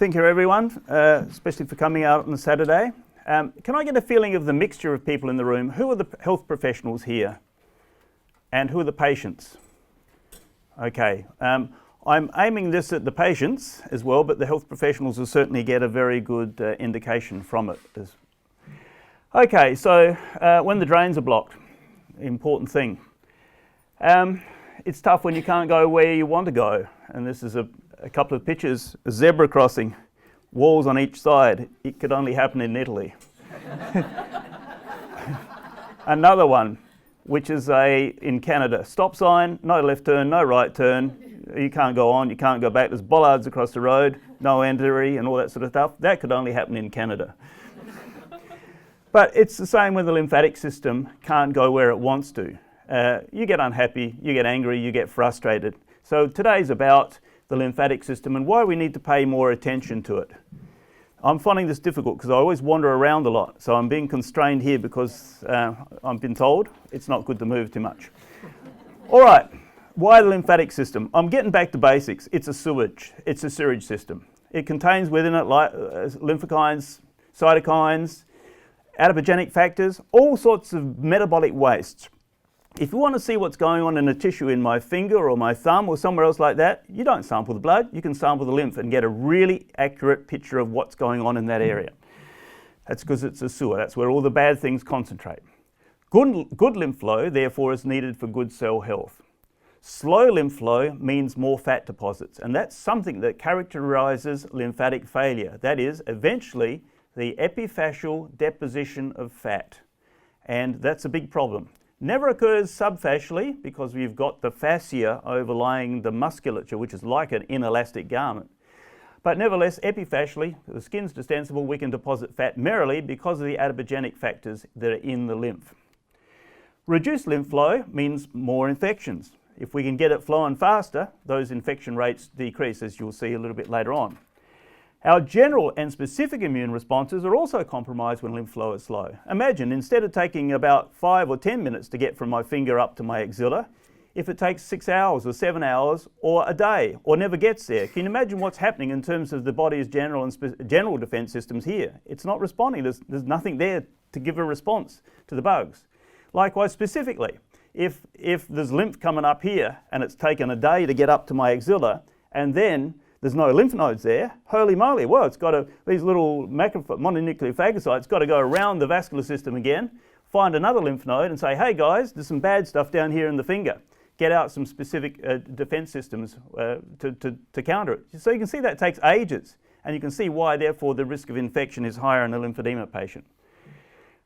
Thank you, everyone, especially for coming out on a Saturday. Can I get a feeling of the mixture of people in the room? Who are the health professionals here? And who are the patients? Okay, I'm aiming this at the patients as well, but the health professionals will certainly get a very good indication from it. Okay, so when the drains are blocked, important thing. It's tough when you can't go where you want to go, and this is a couple of pictures, a zebra crossing, walls on each side. It could only happen in Italy. Another one, which is in Canada. Stop sign, no left turn, no right turn. You can't go on, you can't go back. There's bollards across the road, no entry and all that sort of stuff. That could only happen in Canada. But it's the same when the lymphatic system can't go where it wants to. You get unhappy, you get angry, you get frustrated. So today's about the lymphatic system and why we need to pay more attention to it. I'm finding this difficult because I always wander around a lot, so I'm being constrained here because I've been told it's not good to move too much. All right, why the lymphatic system? I'm getting back to basics. It's a sewage system. It contains within it lymphokines, cytokines, adapogenic factors, all sorts of metabolic wastes. If you want to see what's going on in a tissue in my finger or my thumb or somewhere else like that, you don't sample the blood, you can sample the lymph and get a really accurate picture of what's going on in that area. That's because it's a sewer, that's where all the bad things concentrate. Good lymph flow, therefore, is needed for good cell health. Slow lymph flow means more fat deposits, and that's something that characterizes lymphatic failure. That is, eventually, the epiphyseal deposition of fat, and that's a big problem. Never occurs subfascially because we've got the fascia overlying the musculature, which is like an inelastic garment. But nevertheless, epifascially, the skin's distensible, we can deposit fat merrily because of the adapogenic factors that are in the lymph. Reduced lymph flow means more infections. If we can get it flowing faster, those infection rates decrease, as you'll see a little bit later on. Our general and specific immune responses are also compromised when lymph flow is slow. Imagine, instead of taking about 5 or 10 minutes to get from my finger up to my axilla, if it takes 6 hours or 7 hours or a day or never gets there. Can you imagine what's happening in terms of the body's general defense systems here? It's not responding. There's nothing there to give a response to the bugs. Likewise, specifically, if there's lymph coming up here and it's taken a day to get up to my axilla and then there's no lymph nodes there, holy moly, well, it's got these little mononuclear phagocytes got to go around the vascular system again, find another lymph node and say, hey guys, there's some bad stuff down here in the finger. Get out some specific defense systems to counter it. So you can see that takes ages, and you can see why, therefore, the risk of infection is higher in a lymphedema patient.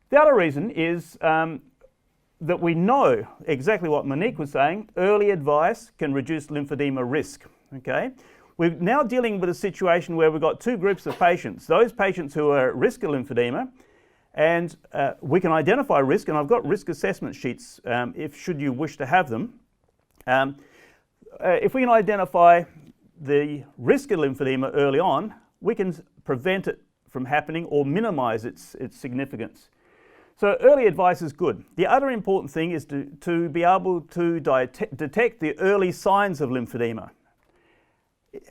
The other reason is that we know exactly what Monique was saying, early advice can reduce lymphedema risk, okay? We're now dealing with a situation where we've got two groups of patients. Those patients who are at risk of lymphedema, and we can identify risk, and I've got risk assessment sheets should you wish to have them. If we can identify the risk of lymphedema early on, we can prevent it from happening or minimize its significance. So early advice is good. The other important thing is to be able to detect the early signs of lymphedema.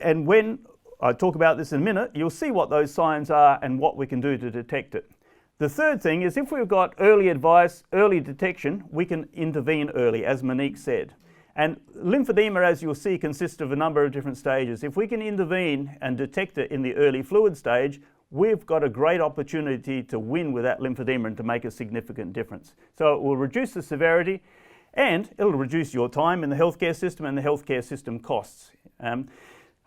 And when I talk about this in a minute, you'll see what those signs are and what we can do to detect it. The third thing is if we've got early advice, early detection, we can intervene early, as Monique said. And lymphedema, as you'll see, consists of a number of different stages. If we can intervene and detect it in the early fluid stage, we've got a great opportunity to win with that lymphedema and to make a significant difference. So it will reduce the severity and it'll reduce your time in the healthcare system and the healthcare system costs.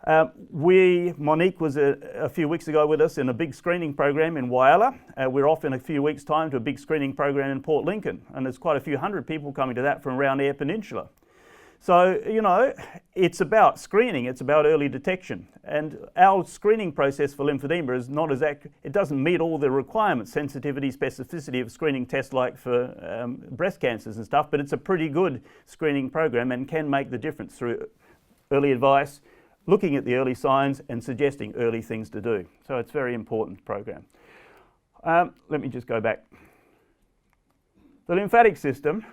Monique was a few weeks ago with us in a big screening program in Whyalla. We're off in a few weeks' time to a big screening program in Port Lincoln, and there's quite a few hundred people coming to that from around Eyre Peninsula. So, you know, it's about screening, it's about early detection. And our screening process for lymphedema is not as accurate, it doesn't meet all the requirements, sensitivity, specificity of screening tests like for breast cancers and stuff, but it's a pretty good screening program and can make the difference through early advice, looking at the early signs and suggesting early things to do. So it's a very important program. Let me just go back. The lymphatic system,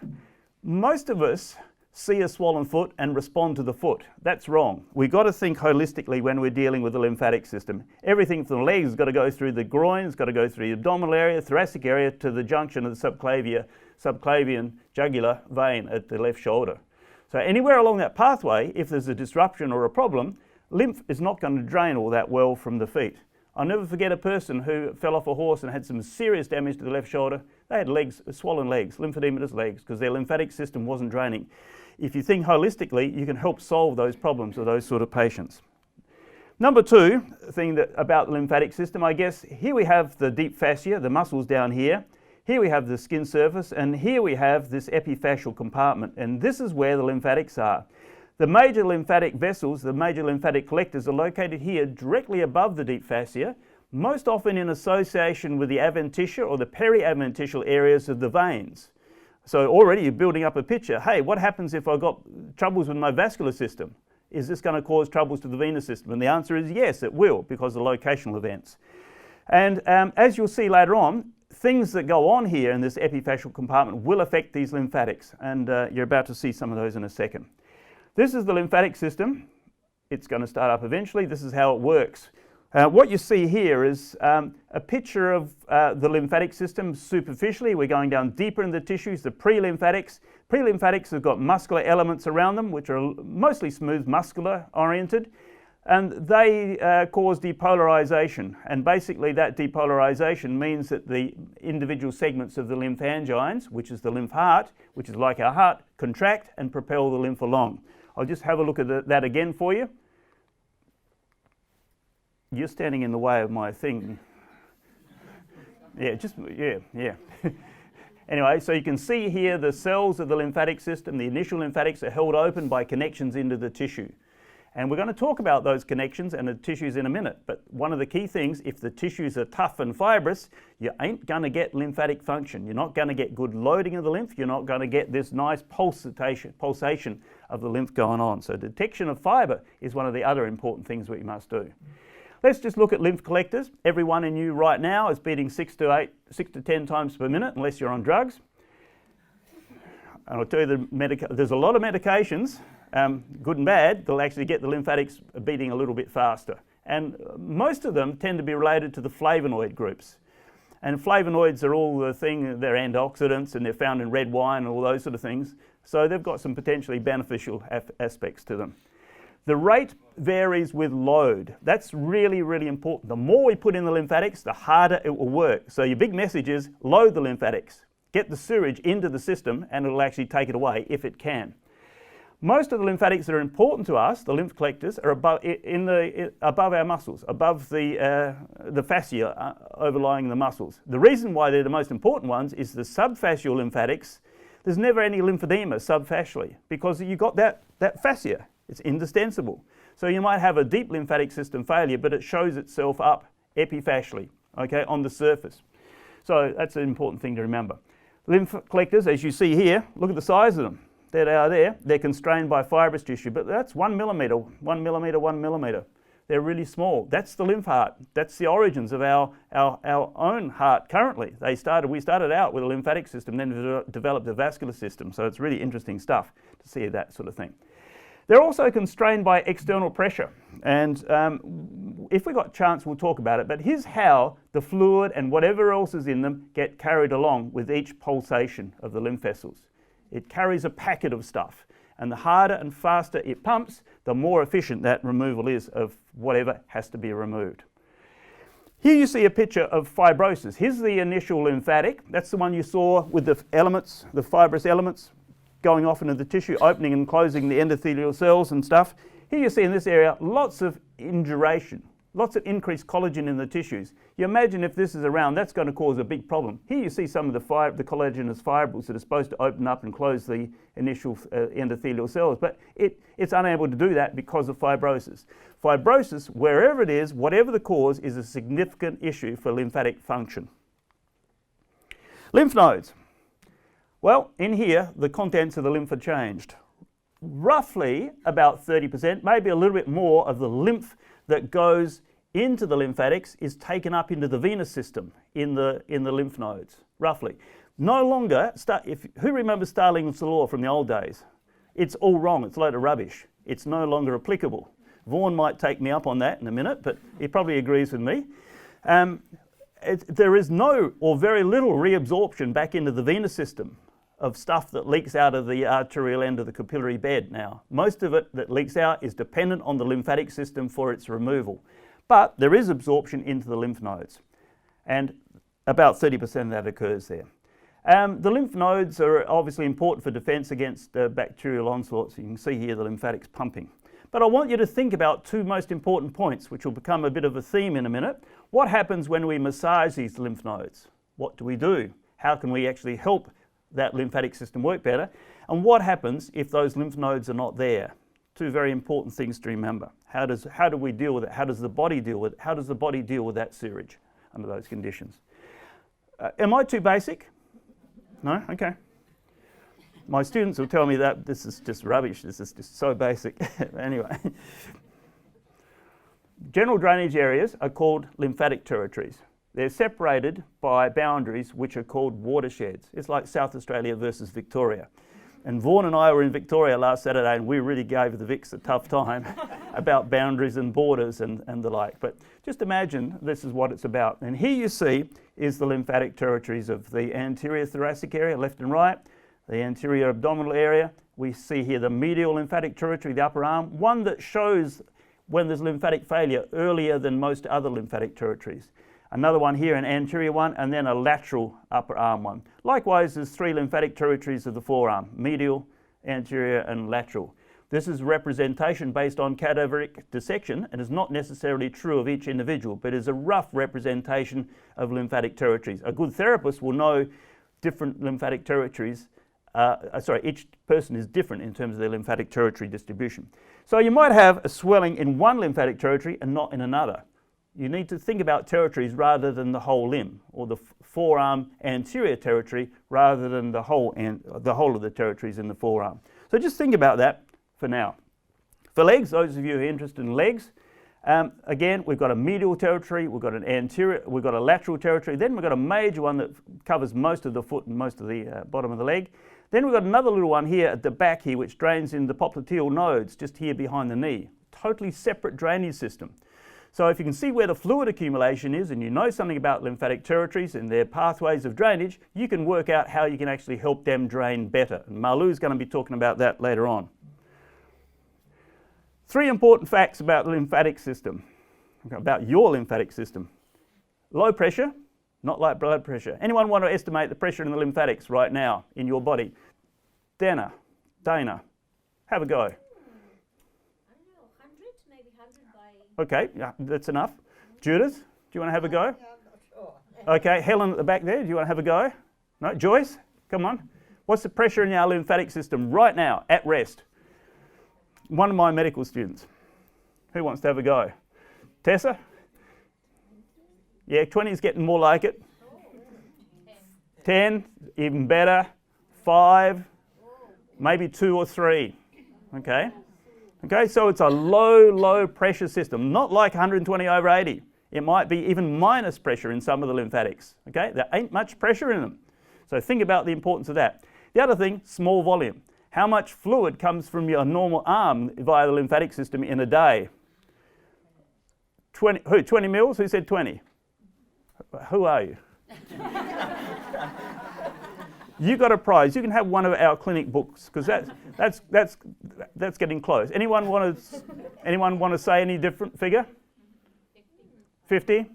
most of us see a swollen foot and respond to the foot. That's wrong. We've got to think holistically when we're dealing with the lymphatic system. Everything from the legs has got to go through the groin, it's got to go through the abdominal area, thoracic area, to the junction of the subclavian jugular vein at the left shoulder. So anywhere along that pathway, if there's a disruption or a problem, lymph is not going to drain all that well from the feet. I'll never forget a person who fell off a horse and had some serious damage to the left shoulder. They had legs, swollen legs, lymphoedematous legs, because their lymphatic system wasn't draining. If you think holistically, you can help solve those problems of those sort of patients. Number two thing about the lymphatic system, I guess, here we have the deep fascia, the muscles down here. Here we have the skin surface, and here we have this epifascial compartment, and this is where the lymphatics are. The major lymphatic vessels, the major lymphatic collectors, are located here directly above the deep fascia, most often in association with the adventitia or the periadventitial areas of the veins. So already you're building up a picture. Hey, what happens if I've got troubles with my vascular system? Is this going to cause troubles to the venous system? And the answer is yes, it will, because of locational events. And as you'll see later on, things that go on here in this epifascial compartment will affect these lymphatics, and you're about to see some of those in a second. This is the lymphatic system. It's going to start up eventually. This is how it works. What you see here is a picture of the lymphatic system superficially. We're going down deeper in the tissues, the pre-lymphatics. Pre-lymphatics have got muscular elements around them, which are mostly smooth muscular oriented, and they cause depolarization. And basically that depolarization means that the individual segments of the lymphangines, which is the lymph heart, which is like our heart, contract and propel the lymph along. I'll just have a look at that again for you. You're standing in the way of my thing. Yeah. Anyway, so you can see here the cells of the lymphatic system. The initial lymphatics are held open by connections into the tissue. And we're going to talk about those connections and the tissues in a minute. But one of the key things, if the tissues are tough and fibrous, you ain't going to get lymphatic function. You're not going to get good loading of the lymph. You're not going to get this nice pulsation of the lymph going on. So detection of fibre is one of the other important things we must do. Let's just look at lymph collectors. Everyone in you right now is beating 6 to 10 times per minute, unless you're on drugs. And I'll tell you, there's a lot of medications, good and bad, that'll actually get the lymphatics beating a little bit faster. And most of them tend to be related to the flavonoid groups. And flavonoids are all the thing, they're antioxidants and they're found in red wine and all those sort of things. So they've got some potentially beneficial aspects to them. The rate varies with load. That's really, really important. The more we put in the lymphatics, the harder it will work. So your big message is load the lymphatics. Get the sewage into the system and it'll actually take it away if it can. Most of the lymphatics that are important to us, the lymph collectors, are above our muscles, above the fascia overlying the muscles. The reason why they're the most important ones is the subfascial lymphatics. There's never any lymphedema subfascially because you've got that fascia. It's indistensible. So you might have a deep lymphatic system failure, but it shows itself up epifascially, okay, on the surface. So that's an important thing to remember. Lymph collectors, as you see here, look at the size of them. There they are there. They're constrained by fibrous tissue, but that's 1 millimetre, 1 millimetre, 1 millimetre. They're really small. That's the lymph heart. That's the origins of our own heart currently. We started out with a lymphatic system, then developed a vascular system. So it's really interesting stuff to see that sort of thing. They're also constrained by external pressure, and if we got a chance we'll talk about it, but here's how the fluid and whatever else is in them get carried along with each pulsation of the lymph vessels. It carries a packet of stuff, and the harder and faster it pumps, the more efficient that removal is of whatever has to be removed. Here you see a picture of fibrosis. Here's the initial lymphatic. That's the one you saw with the elements, the fibrous elements, going off into the tissue, opening and closing the endothelial cells and stuff. Here you see in this area lots of induration, lots of increased collagen in the tissues. You imagine if this is around, that's going to cause a big problem. Here you see some of the collagenous fibrils that are supposed to open up and close the initial endothelial cells, but it's unable to do that because of fibrosis. Fibrosis, wherever it is, whatever the cause, is a significant issue for lymphatic function. Lymph nodes. Well, in here, the contents of the lymph are changed. Roughly about 30%, maybe a little bit more of the lymph that goes into the lymphatics is taken up into the venous system in the lymph nodes, roughly. No longer, who remembers Starling's law from the old days? It's all wrong. It's a load of rubbish. It's no longer applicable. Vaughan might take me up on that in a minute, but he probably agrees with me. There is no or very little reabsorption back into the venous system of stuff that leaks out of the arterial end of the capillary bed now. Most of it that leaks out is dependent on the lymphatic system for its removal. But there is absorption into the lymph nodes, and about 30% of that occurs there. The lymph nodes are obviously important for defense against bacterial onslaughts. You can see here the lymphatics pumping. But I want you to think about two most important points, which will become a bit of a theme in a minute. What happens when we massage these lymph nodes? What do we do? How can we actually help that lymphatic system work better? And what happens if those lymph nodes are not there? Two very important things to remember. How do we deal with it? How does the body deal with it? How does the body deal with that sewage under those conditions? Am I too basic? No? Okay. My students will tell me that this is just rubbish. This is just so basic. Anyway. General drainage areas are called lymphatic territories. They're separated by boundaries which are called watersheds. It's like South Australia versus Victoria. And Vaughan and I were in Victoria last Saturday, and we really gave the Vics a tough time about boundaries and borders and the like. But just imagine this is what it's about. And here you see is the lymphatic territories of the anterior thoracic area, left and right, the anterior abdominal area. We see here the medial lymphatic territory, the upper arm, one that shows when there's lymphatic failure earlier than most other lymphatic territories. Another one here, an anterior one, and then a lateral upper arm one. Likewise, there's three lymphatic territories of the forearm, medial, anterior, and lateral. This is representation based on cadaveric dissection and is not necessarily true of each individual, but is a rough representation of lymphatic territories. A good therapist will know different lymphatic territories. Each person is different in terms of their lymphatic territory distribution. So you might have a swelling in one lymphatic territory and not in another. You need to think about territories rather than the whole limb, or the forearm anterior territory rather than the whole of the territories in the forearm. So just think about that for now. For legs, those of you who are interested in legs, again, we've got a medial territory, we've got an anterior, we've got a lateral territory, then we've got a major one that covers most of the foot and most of the bottom of the leg. Then we've got another little one here at the back here, which drains in the popliteal nodes, just here behind the knee. Totally separate drainage system. So if you can see where the fluid accumulation is and you know something about lymphatic territories and their pathways of drainage, you can work out how you can actually help them drain better. And Malu's going to be talking about that later on. Three important facts about the lymphatic system, about your lymphatic system. Low pressure, not like blood pressure. Anyone want to estimate the pressure in the lymphatics right now in your body? Dana, have a go. Okay, yeah, that's enough. Judith, do you want to have a go? Yeah, I'm not sure. Okay, Helen at the back there, do you want to have a go? No, Joyce, come on. What's the pressure in our lymphatic system right now, at rest? One of my medical students. Who wants to have a go? Tessa? Yeah, 20 is getting more like it. 10, even better. 5, maybe 2 or 3. Okay? Okay, so it's a low pressure system, not like 120 over 80. It might be even minus pressure in some of the lymphatics. Okay, there ain't much pressure in them. So think about the importance of that. The other thing, small volume. How much fluid comes from your normal arm via the lymphatic system in a day? 20 mils? Who said 20? Who are you? You got a prize. You can have one of our clinic books because that's getting close. Anyone want to say any different figure? 50?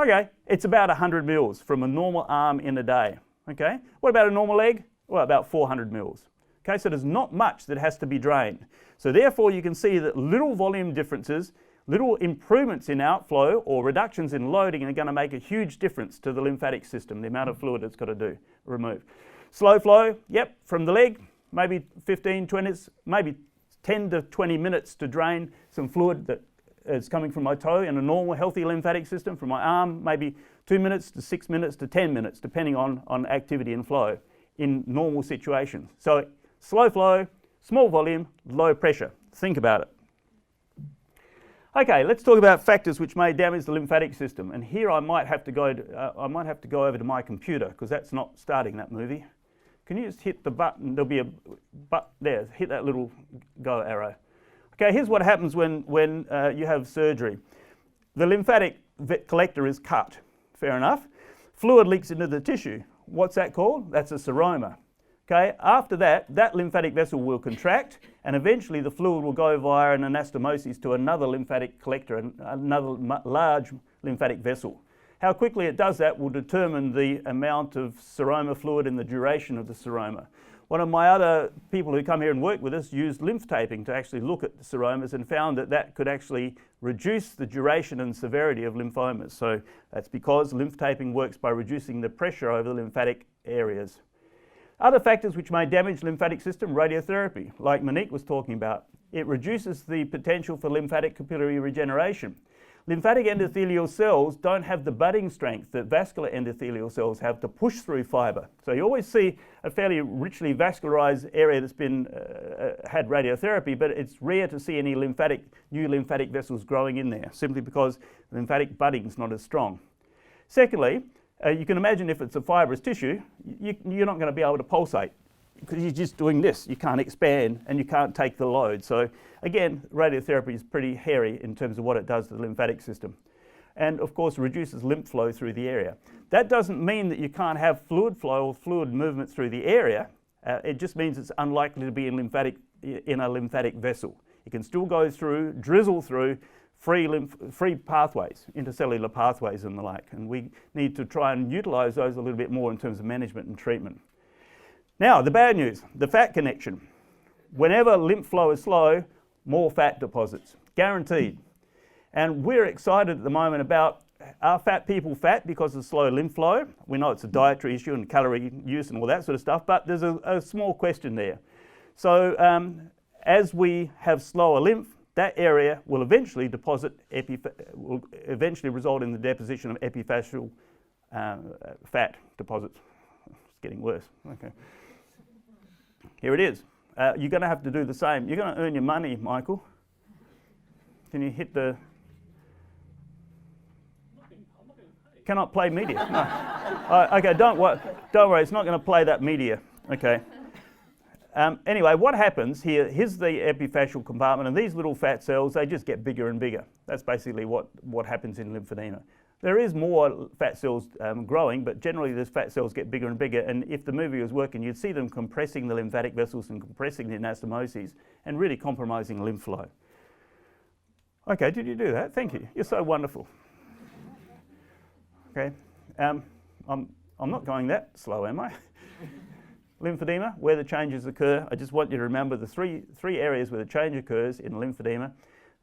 Okay, it's about 100 mils from a normal arm in a day. Okay, what about a normal leg? Well, about 400 mils. Okay, so there's not much that has to be drained. So therefore, you can see that little volume differences, little improvements in outflow or reductions in loading are going to make a huge difference to the lymphatic system, the amount of fluid it's got to remove. Slow flow, yep, from the leg, maybe 15, 20, maybe 10 to 20 minutes to drain some fluid that is coming from my toe in a normal healthy lymphatic system. From my arm, maybe 2 minutes to 6 minutes to 10 minutes, depending on activity and flow in normal situations. So slow flow, small volume, low pressure. Think about it. Okay, let's talk about factors which may damage the lymphatic system. And here I might have to go over to my computer because that's not starting that movie. Can you just hit the button? There'll be a button there. Hit that little go arrow. Okay, here's what happens when you have surgery. The lymphatic collector is cut. Fair enough. Fluid leaks into the tissue. What's that called? That's a seroma. Okay, after that, that lymphatic vessel will contract, and eventually the fluid will go via an anastomosis to another lymphatic collector, another large lymphatic vessel. How quickly it does that will determine the amount of seroma fluid and the duration of the seroma. One of my other people who come here and work with us used lymph taping to actually look at the seromas and found that that could actually reduce the duration and severity of lymphomas. So that's because lymph taping works by reducing the pressure over the lymphatic areas. Other factors which may damage the lymphatic system, radiotherapy, like Monique was talking about. It reduces the potential for lymphatic capillary regeneration. Lymphatic endothelial cells don't have the budding strength that vascular endothelial cells have to push through fibre. So you always see a fairly richly vascularized area that's been had radiotherapy, but it's rare to see any new lymphatic vessels growing in there, simply because the lymphatic budding is not as strong. Secondly, you can imagine if it's a fibrous tissue, you're not going to be able to pulsate because you're just doing this. You can't expand and you can't take the load. So again, radiotherapy is pretty hairy in terms of what it does to the lymphatic system. And of course, reduces lymph flow through the area. That doesn't mean that you can't have fluid flow or fluid movement through the area. It just means it's unlikely to be in a lymphatic vessel. It can still go through, drizzle through free pathways, intercellular pathways and the like. And we need to try and utilize those a little bit more in terms of management and treatment. Now, the bad news, the fat connection. Whenever lymph flow is slow, more fat deposits, guaranteed. And we're excited at the moment about, are fat people fat because of slow lymph flow? We know it's a dietary issue and calorie use and all that sort of stuff, but there's a small question there. So as we have slower lymph, that area will eventually will eventually result in the deposition of epiphyseal fat deposits. It's getting worse. Okay. Here it is. You're going to have to do the same. You're going to earn your money, Michael. Can you hit the... Cannot play media. No. Okay, don't worry. It's not going to play that media. Okay. Anyway, what happens here, here's the epiphyseal compartment, and these little fat cells, they just get bigger and bigger. That's basically what happens in lymphedema. There is more fat cells growing, but generally those fat cells get bigger and bigger, and if the movie was working, you'd see them compressing the lymphatic vessels and compressing the anastomoses and really compromising lymph flow. Okay, did you do that? Thank you. You're so wonderful. Okay, I'm not going that slow, am I? Lymphedema, where the changes occur. I just want you to remember the three areas where the change occurs in lymphedema.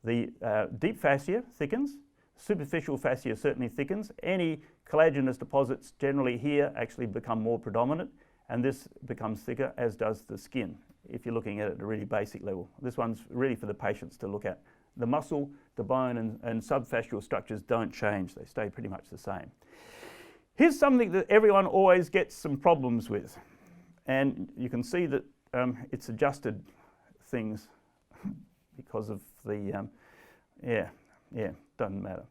The deep fascia thickens, superficial fascia certainly thickens. Any collagenous deposits generally here actually become more predominant, and this becomes thicker, as does the skin, if you're looking at it at a really basic level. This one's really for the patients to look at. The muscle, the bone, and subfascial structures don't change. They stay pretty much the same. Here's something that everyone always gets some problems with. And you can see that it's adjusted things because of the, doesn't matter.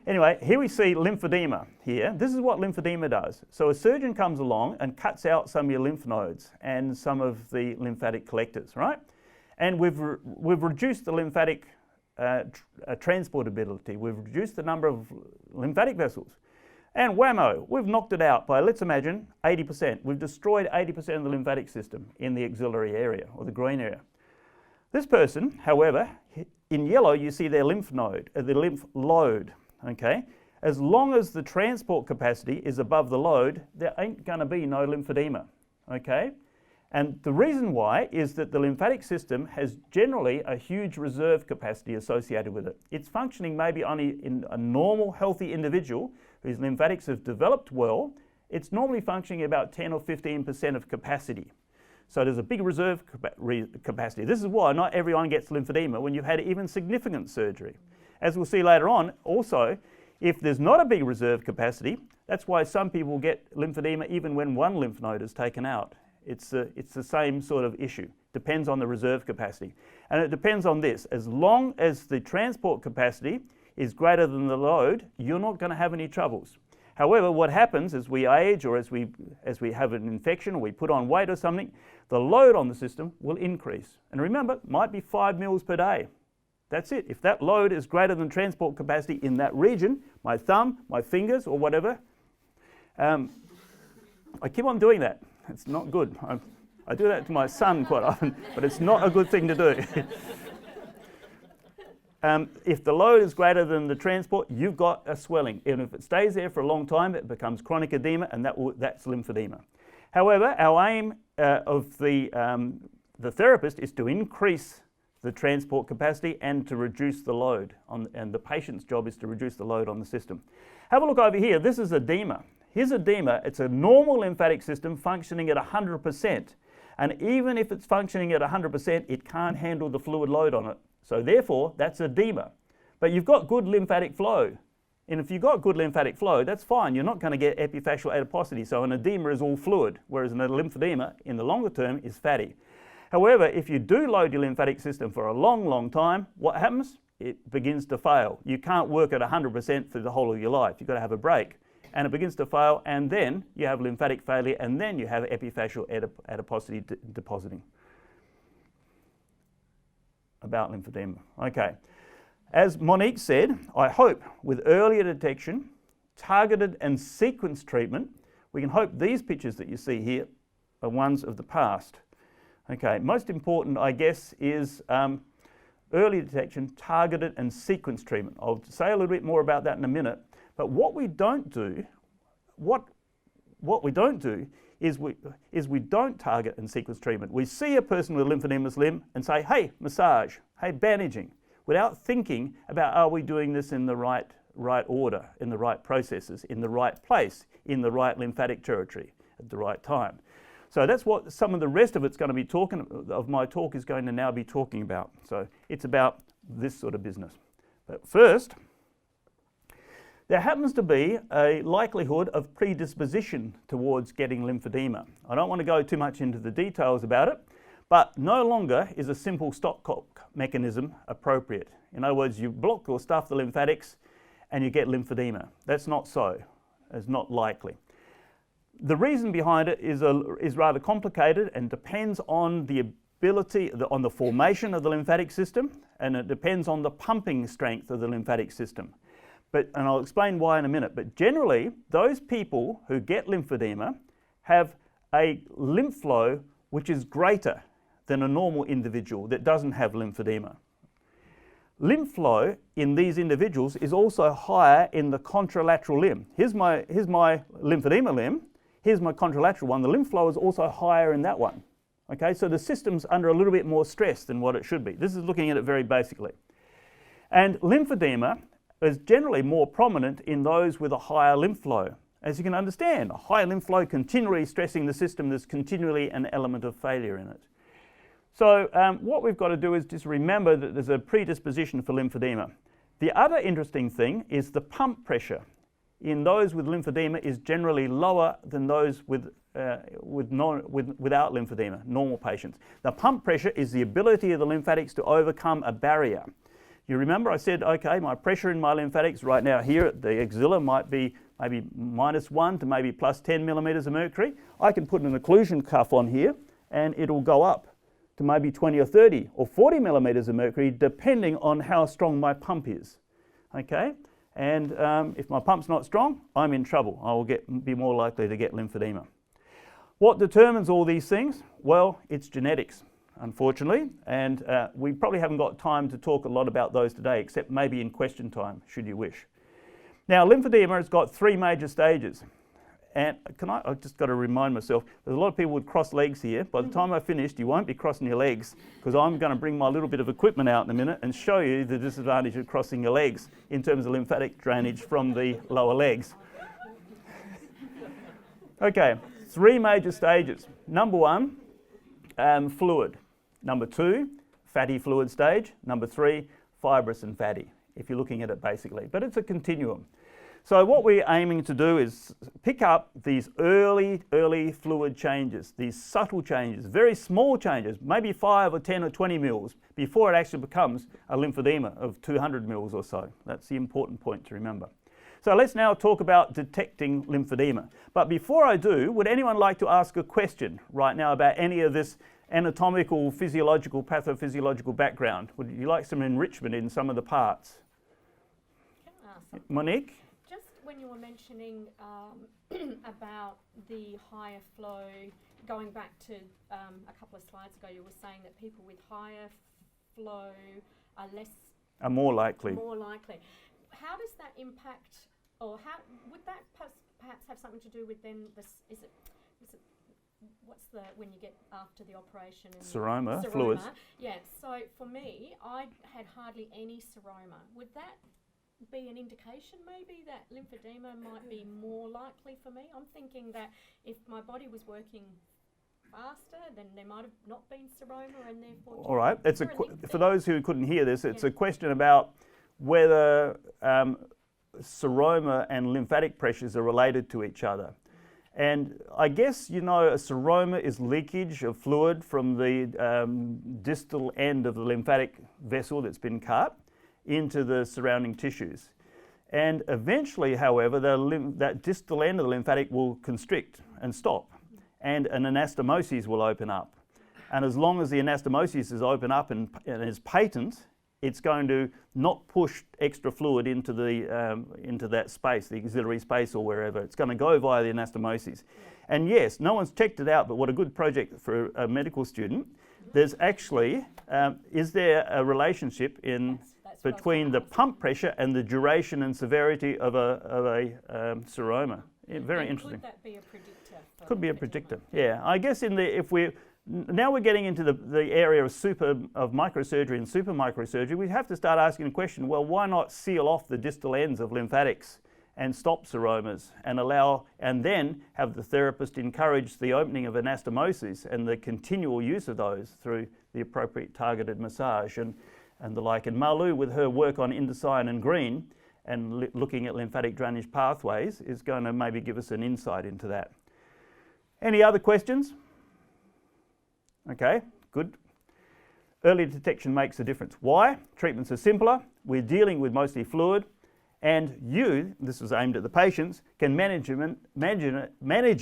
Anyway, here we see lymphedema here. This is what lymphedema does. So a surgeon comes along and cuts out some of your lymph nodes and some of the lymphatic collectors, right? And we've reduced the lymphatic transportability. We've reduced the number of lymphatic vessels. And whammo, we've knocked it out by, let's imagine, 80%. We've destroyed 80% of the lymphatic system in the axillary area or the groin area. This person, however, in yellow you see their lymph node, the lymph load, okay? As long as the transport capacity is above the load, there ain't going to be no lymphedema, okay? And the reason why is that the lymphatic system has generally a huge reserve capacity associated with it. It's functioning maybe only in a normal, healthy individual whose lymphatics have developed well. It's normally functioning about 10 or 15% of capacity. So there's a big reserve capacity. This is why not everyone gets lymphedema when you've had even significant surgery. As we'll see later on, also, if there's not a big reserve capacity, that's why some people get lymphedema even when one lymph node is taken out. It's the same sort of issue. Depends on the reserve capacity. And it depends on this. As long as the transport capacity is greater than the load, you're not going to have any troubles. However, what happens as we age or as we have an infection or we put on weight or something, the load on the system will increase. And remember, it might be 5 mils per day. That's it. If that load is greater than transport capacity in that region, my thumb, my fingers or whatever, I keep on doing that. It's not good. I do that to my son quite often, but it's not a good thing to do. If the load is greater than the transport, you've got a swelling. And if it stays there for a long time, it becomes chronic edema, and that's lymphedema. However, our aim of the therapist is to increase the transport capacity and to reduce the load, and the patient's job is to reduce the load on the system. Have a look over here. This is edema. Here's edema. It's a normal lymphatic system functioning at 100%. And even if it's functioning at 100%, it can't handle the fluid load on it. So therefore, that's edema. But you've got good lymphatic flow. And if you've got good lymphatic flow, that's fine. You're not going to get epiphyseal adiposity. So an edema is all fluid, whereas an lymphedema, in the longer term, is fatty. However, if you do load your lymphatic system for a long, long time, what happens? It begins to fail. You can't work at 100% for the whole of your life. You've got to have a break. And it begins to fail, and then you have lymphatic failure, and then you have epiphyseal adiposity depositing. About lymphedema. Okay. As Monique said, I hope with earlier detection, targeted and sequenced treatment, we can hope these pictures that you see here are ones of the past. Okay, most important, I guess, is early detection, targeted and sequenced treatment. I'll say a little bit more about that in a minute. But what we don't do, is we don't target and sequence treatment. We see a person with lymphoedemous limb and say, hey, massage, hey, bandaging, without thinking about, are we doing this in the right order, in the right processes, in the right place, in the right lymphatic territory, at the right time. So that's what some of the rest of it's going to be my talk is going to now be talking about. So it's about this sort of business. But first, there happens to be a likelihood of predisposition towards getting lymphedema. I don't want to go too much into the details about it, but no longer is a simple stopcock mechanism appropriate. In other words, you block or stuff the lymphatics and you get lymphedema. That's not so. It's not likely. The reason behind it is rather complicated and depends on the ability, on the formation of the lymphatic system, and it depends on the pumping strength of the lymphatic system. And I'll explain why in a minute, but generally, those people who get lymphedema have a lymph flow which is greater than a normal individual that doesn't have lymphedema. Lymph flow in these individuals is also higher in the contralateral limb. Here's my lymphedema limb, here's my contralateral one. The lymph flow is also higher in that one. Okay, so the system's under a little bit more stress than what it should be. This is looking at it very basically. And lymphedema is generally more prominent in those with a higher lymph flow. As you can understand, a high lymph flow continually stressing the system, there's continually an element of failure in it. So what we've got to do is just remember that there's a predisposition for lymphedema. The other interesting thing is the pump pressure in those with lymphedema is generally lower than those without lymphedema, normal patients. The pump pressure is the ability of the lymphatics to overcome a barrier. You remember I said, okay, my pressure in my lymphatics right now here at the axilla might be maybe -1 to maybe +10 millimeters of mercury. I can put an occlusion cuff on here and it'll go up to maybe 20 or 30 or 40 millimeters of mercury depending on how strong my pump is. Okay, and if my pump's not strong, I'm in trouble. I will be more likely to get lymphedema. What determines all these things? Well, it's genetics, unfortunately, and we probably haven't got time to talk a lot about those today, except maybe in question time, should you wish. Now, lymphedema has got 3 major stages. And I've just got to remind myself, there's a lot of people with crossed legs here. By the time I've finished, you won't be crossing your legs, because I'm going to bring my little bit of equipment out in a minute and show you the disadvantage of crossing your legs in terms of lymphatic drainage from the lower legs. Okay, 3 major stages. Number 1, fluid. Number 2, fatty fluid stage. Number 3, fibrous and fatty, if you're looking at it basically. But it's a continuum. So what we're aiming to do is pick up these early fluid changes, these subtle changes, very small changes, maybe 5 or 10 or 20 mils, before it actually becomes a lymphedema of 200 mils or so. That's the important point to remember. So let's now talk about detecting lymphedema. But before I do, would anyone like to ask a question right now about any of this anatomical, physiological, pathophysiological background? Would you like some enrichment in some of the parts? Can I ask something? Monique? Just when you were mentioning about the higher flow, going back to a couple of slides ago, you were saying that people with higher flow are more likely. More likely. How does that impact, or how would that perhaps have something to do with then this? Is it what's the when you get after the operation? And seroma fluids. Yeah. So for me, I had hardly any seroma. Would that be an indication maybe that lymphedema might be more likely for me? I'm thinking that if my body was working faster, then there might have not been seroma, and therefore. All right. It's for those who couldn't hear this, it's a question about whether seroma and lymphatic pressures are related to each other. And I guess, you know, a seroma is leakage of fluid from the distal end of the lymphatic vessel that's been cut into the surrounding tissues. And eventually, however, that distal end of the lymphatic will constrict and stop, and an anastomosis will open up. And as long as the anastomosis is open up and is patent, it's going to not push extra fluid into that space, the auxiliary space or wherever. It's going to go via the anastomosis. Yeah. And yes, no one's checked it out, but what a good project for a medical student. There's actually, is there a relationship between the pump pressure and the duration and severity of a seroma? Very interesting. Could that be a predictor? Could be a predictor, yeah. I guess now we're getting into the area of microsurgery and super microsurgery. We have to start asking the question, well, why not seal off the distal ends of lymphatics and stop seromas and then have the therapist encourage the opening of anastomosis and the continual use of those through the appropriate targeted massage and the like. And Malu, with her work on indocyanine and green and looking at lymphatic drainage pathways, is going to maybe give us an insight into that. Any other questions? Okay, good. Early detection makes a difference. Why? Treatments are simpler. We're dealing with mostly fluid, and this was aimed at the patients, can manage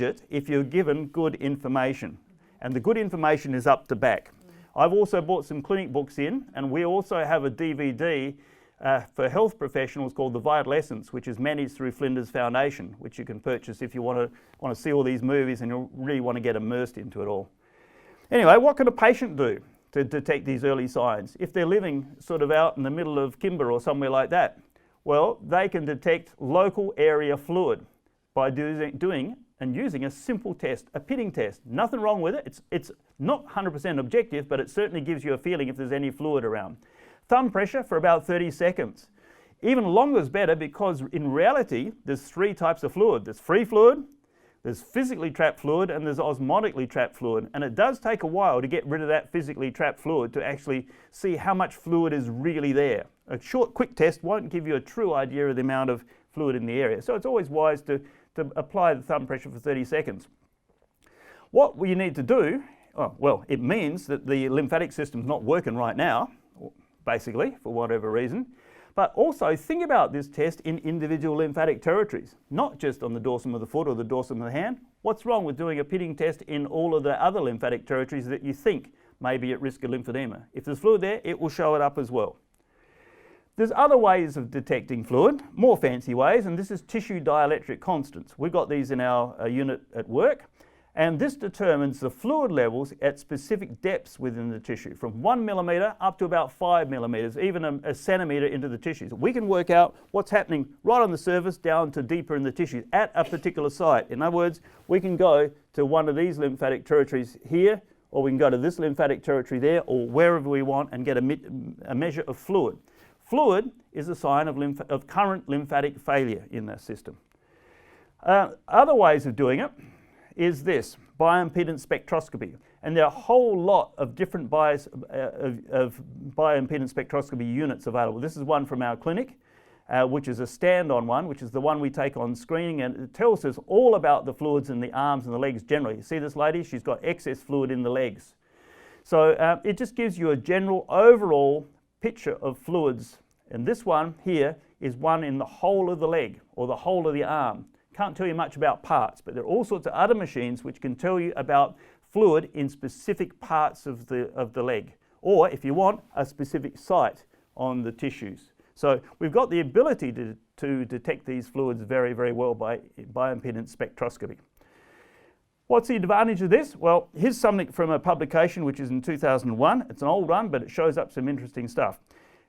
it if you're given good information. And the good information is up to back. I've also brought some clinic books in, and we also have a DVD for health professionals called The Vital Essence, which is managed through Flinders Foundation, which you can purchase if you want to see all these movies and you really want to get immersed into it all. Anyway, what can a patient do to detect these early signs? If they're living sort of out in the middle of Kimber or somewhere like that, well, they can detect local area fluid by doing and using a simple test, a pitting test. Nothing wrong with it. It's not 100% objective, but it certainly gives you a feeling if there's any fluid around. Thumb pressure for about 30 seconds. Even longer is better because in reality, there's 3 types of fluid. There's free fluid, there's physically trapped fluid, and there's osmotically trapped fluid. And it does take a while to get rid of that physically trapped fluid to actually see how much fluid is really there. A short, quick test won't give you a true idea of the amount of fluid in the area. So it's always wise to apply the thumb pressure for 30 seconds. What you need to do, well, it means that the lymphatic system's not working right now, basically, for whatever reason. But also think about this test in individual lymphatic territories, not just on the dorsum of the foot or the dorsum of the hand. What's wrong with doing a pitting test in all of the other lymphatic territories that you think may be at risk of lymphedema? If there's fluid there, it will show it up as well. There's other ways of detecting fluid, more fancy ways, and this is tissue dielectric constants. We've got these in our unit at work. And this determines the fluid levels at specific depths within the tissue, from 1 millimetre up to about 5 millimetres, even a centimetre into the tissues. We can work out what's happening right on the surface down to deeper in the tissue at a particular site. In other words, we can go to one of these lymphatic territories here, or we can go to this lymphatic territory there, or wherever we want and get a measure of fluid. Fluid is a sign of current lymphatic failure in the system. Other ways of doing it is this, bioimpedance spectroscopy. And there are a whole lot of different bioimpedance spectroscopy units available. This is one from our clinic, which is a stand-on one, which is the one we take on screening, and it tells us all about the fluids in the arms and the legs generally. You see this lady? She's got excess fluid in the legs. So it just gives you a general overall picture of fluids. And this one here is one in the whole of the leg or the whole of the arm. Can't tell you much about parts, but there are all sorts of other machines which can tell you about fluid in specific parts of the leg, or if you want, a specific site on the tissues. So we've got the ability to detect these fluids very, very well by bioimpedance spectroscopy. What's the advantage of this? Well, here's something from a publication which is in 2001. It's an old one, but it shows up some interesting stuff.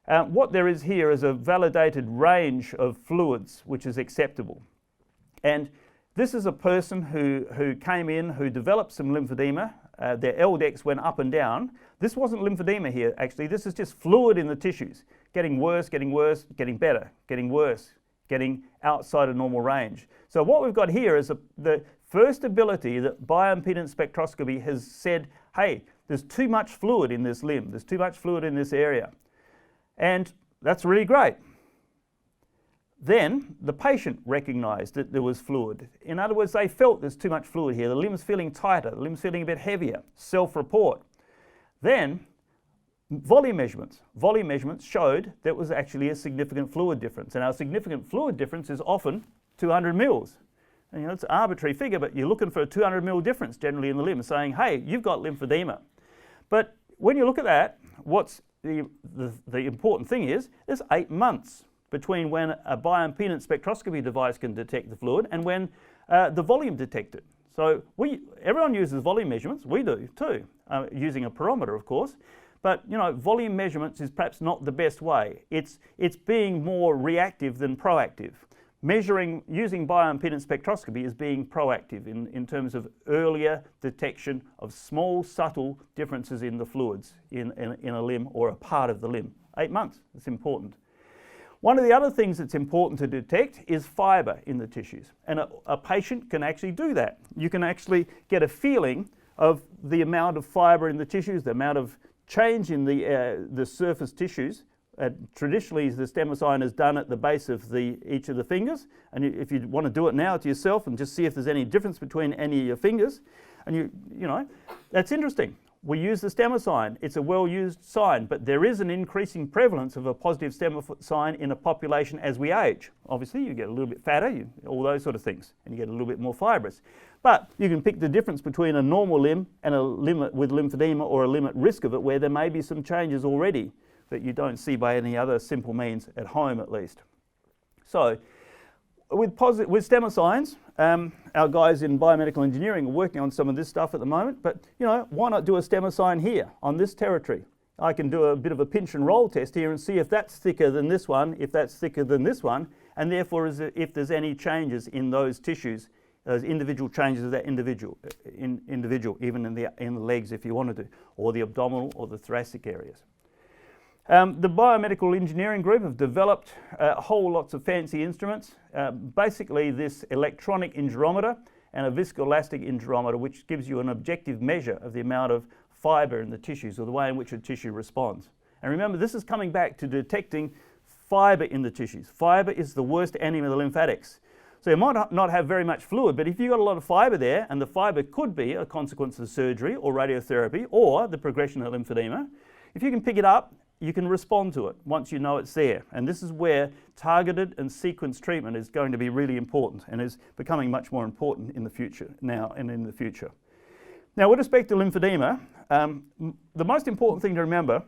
What there is here is a validated range of fluids which is acceptable. And this is a person who came in, who developed some lymphedema. Their LDEX went up and down. This wasn't lymphedema here, actually. This is just fluid in the tissues, getting worse, getting better, getting worse, getting outside of normal range. So what we've got here is the first ability that bioimpedance spectroscopy has said, hey, there's too much fluid in this limb, there's too much fluid in this area. And that's really great. Then the patient recognised that there was fluid. In other words, they felt there's too much fluid here. The limb's feeling tighter, the limb's feeling a bit heavier. Self-report. Then volume measurements. Volume measurements showed there was actually a significant fluid difference. And our significant fluid difference is often 200 mils. And, you know, it's an arbitrary figure, but you're looking for a 200 mil difference generally in the limb, saying, hey, you've got lymphedema. But when you look at that, what's the important thing is there's 8 months between when a bioimpedance spectroscopy device can detect the fluid and when the volume detected. So everyone uses volume measurements, we do too, using a pyrometer of course, but you know, volume measurements is perhaps not the best way. It's being more reactive than proactive. Using bioimpedance spectroscopy is being proactive in terms of earlier detection of small, subtle differences in the fluids in a limb or a part of the limb. 8 months, it's important. One of the other things that's important to detect is fibre in the tissues. And a patient can actually do that. You can actually get a feeling of the amount of fibre in the tissues, the amount of change in the surface tissues. Traditionally, the stemocine is done at the base of each of the fingers. And if you want to do it now to yourself and just see if there's any difference between any of your fingers, and you know, that's interesting. We use the stemocine. It's a well-used sign, but there is an increasing prevalence of a positive stemocine in a population as we age. Obviously, you get a little bit fatter, all those sort of things, and you get a little bit more fibrous. But you can pick the difference between a normal limb and a limb with lymphedema or a limb at risk of it, where there may be some changes already that you don't see by any other simple means at home, at least. So, with stemocines, our guys in biomedical engineering are working on some of this stuff at the moment, but you know, why not do a stemocine here on this territory? I can do a bit of a pinch and roll test here and see if that's thicker than this one, if that's thicker than this one, and therefore if there's any changes in those tissues, those individual changes of that individual, even in the legs if you wanted to, or the abdominal or the thoracic areas. The biomedical engineering group have developed whole lots of fancy instruments, basically this electronic interferometer and a viscoelastic interferometer, which gives you an objective measure of the amount of fibre in the tissues or the way in which a tissue responds. And remember, this is coming back to detecting fibre in the tissues. Fibre is the worst enemy of the lymphatics. So you might not have very much fluid, but if you've got a lot of fibre there, and the fibre could be a consequence of surgery or radiotherapy or the progression of lymphedema, if you can pick it up, you can respond to it once you know it's there. And this is where targeted and sequenced treatment is going to be really important and is becoming much more important in the future now and in the future. Now, with respect to lymphedema, the most important thing to remember,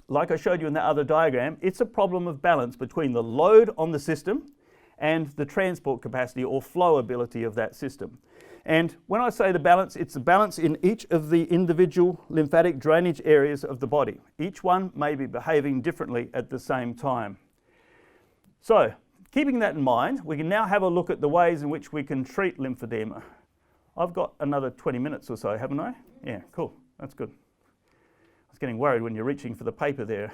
like I showed you in that other diagram, it's a problem of balance between the load on the system and the transport capacity or flow ability of that system. And when I say the balance, it's the balance in each of the individual lymphatic drainage areas of the body. Each one may be behaving differently at the same time. So, keeping that in mind, we can now have a look at the ways in which we can treat lymphedema. I've got another 20 minutes or so, haven't I? Yeah, cool. That's good. I was getting worried when you're reaching for the paper there.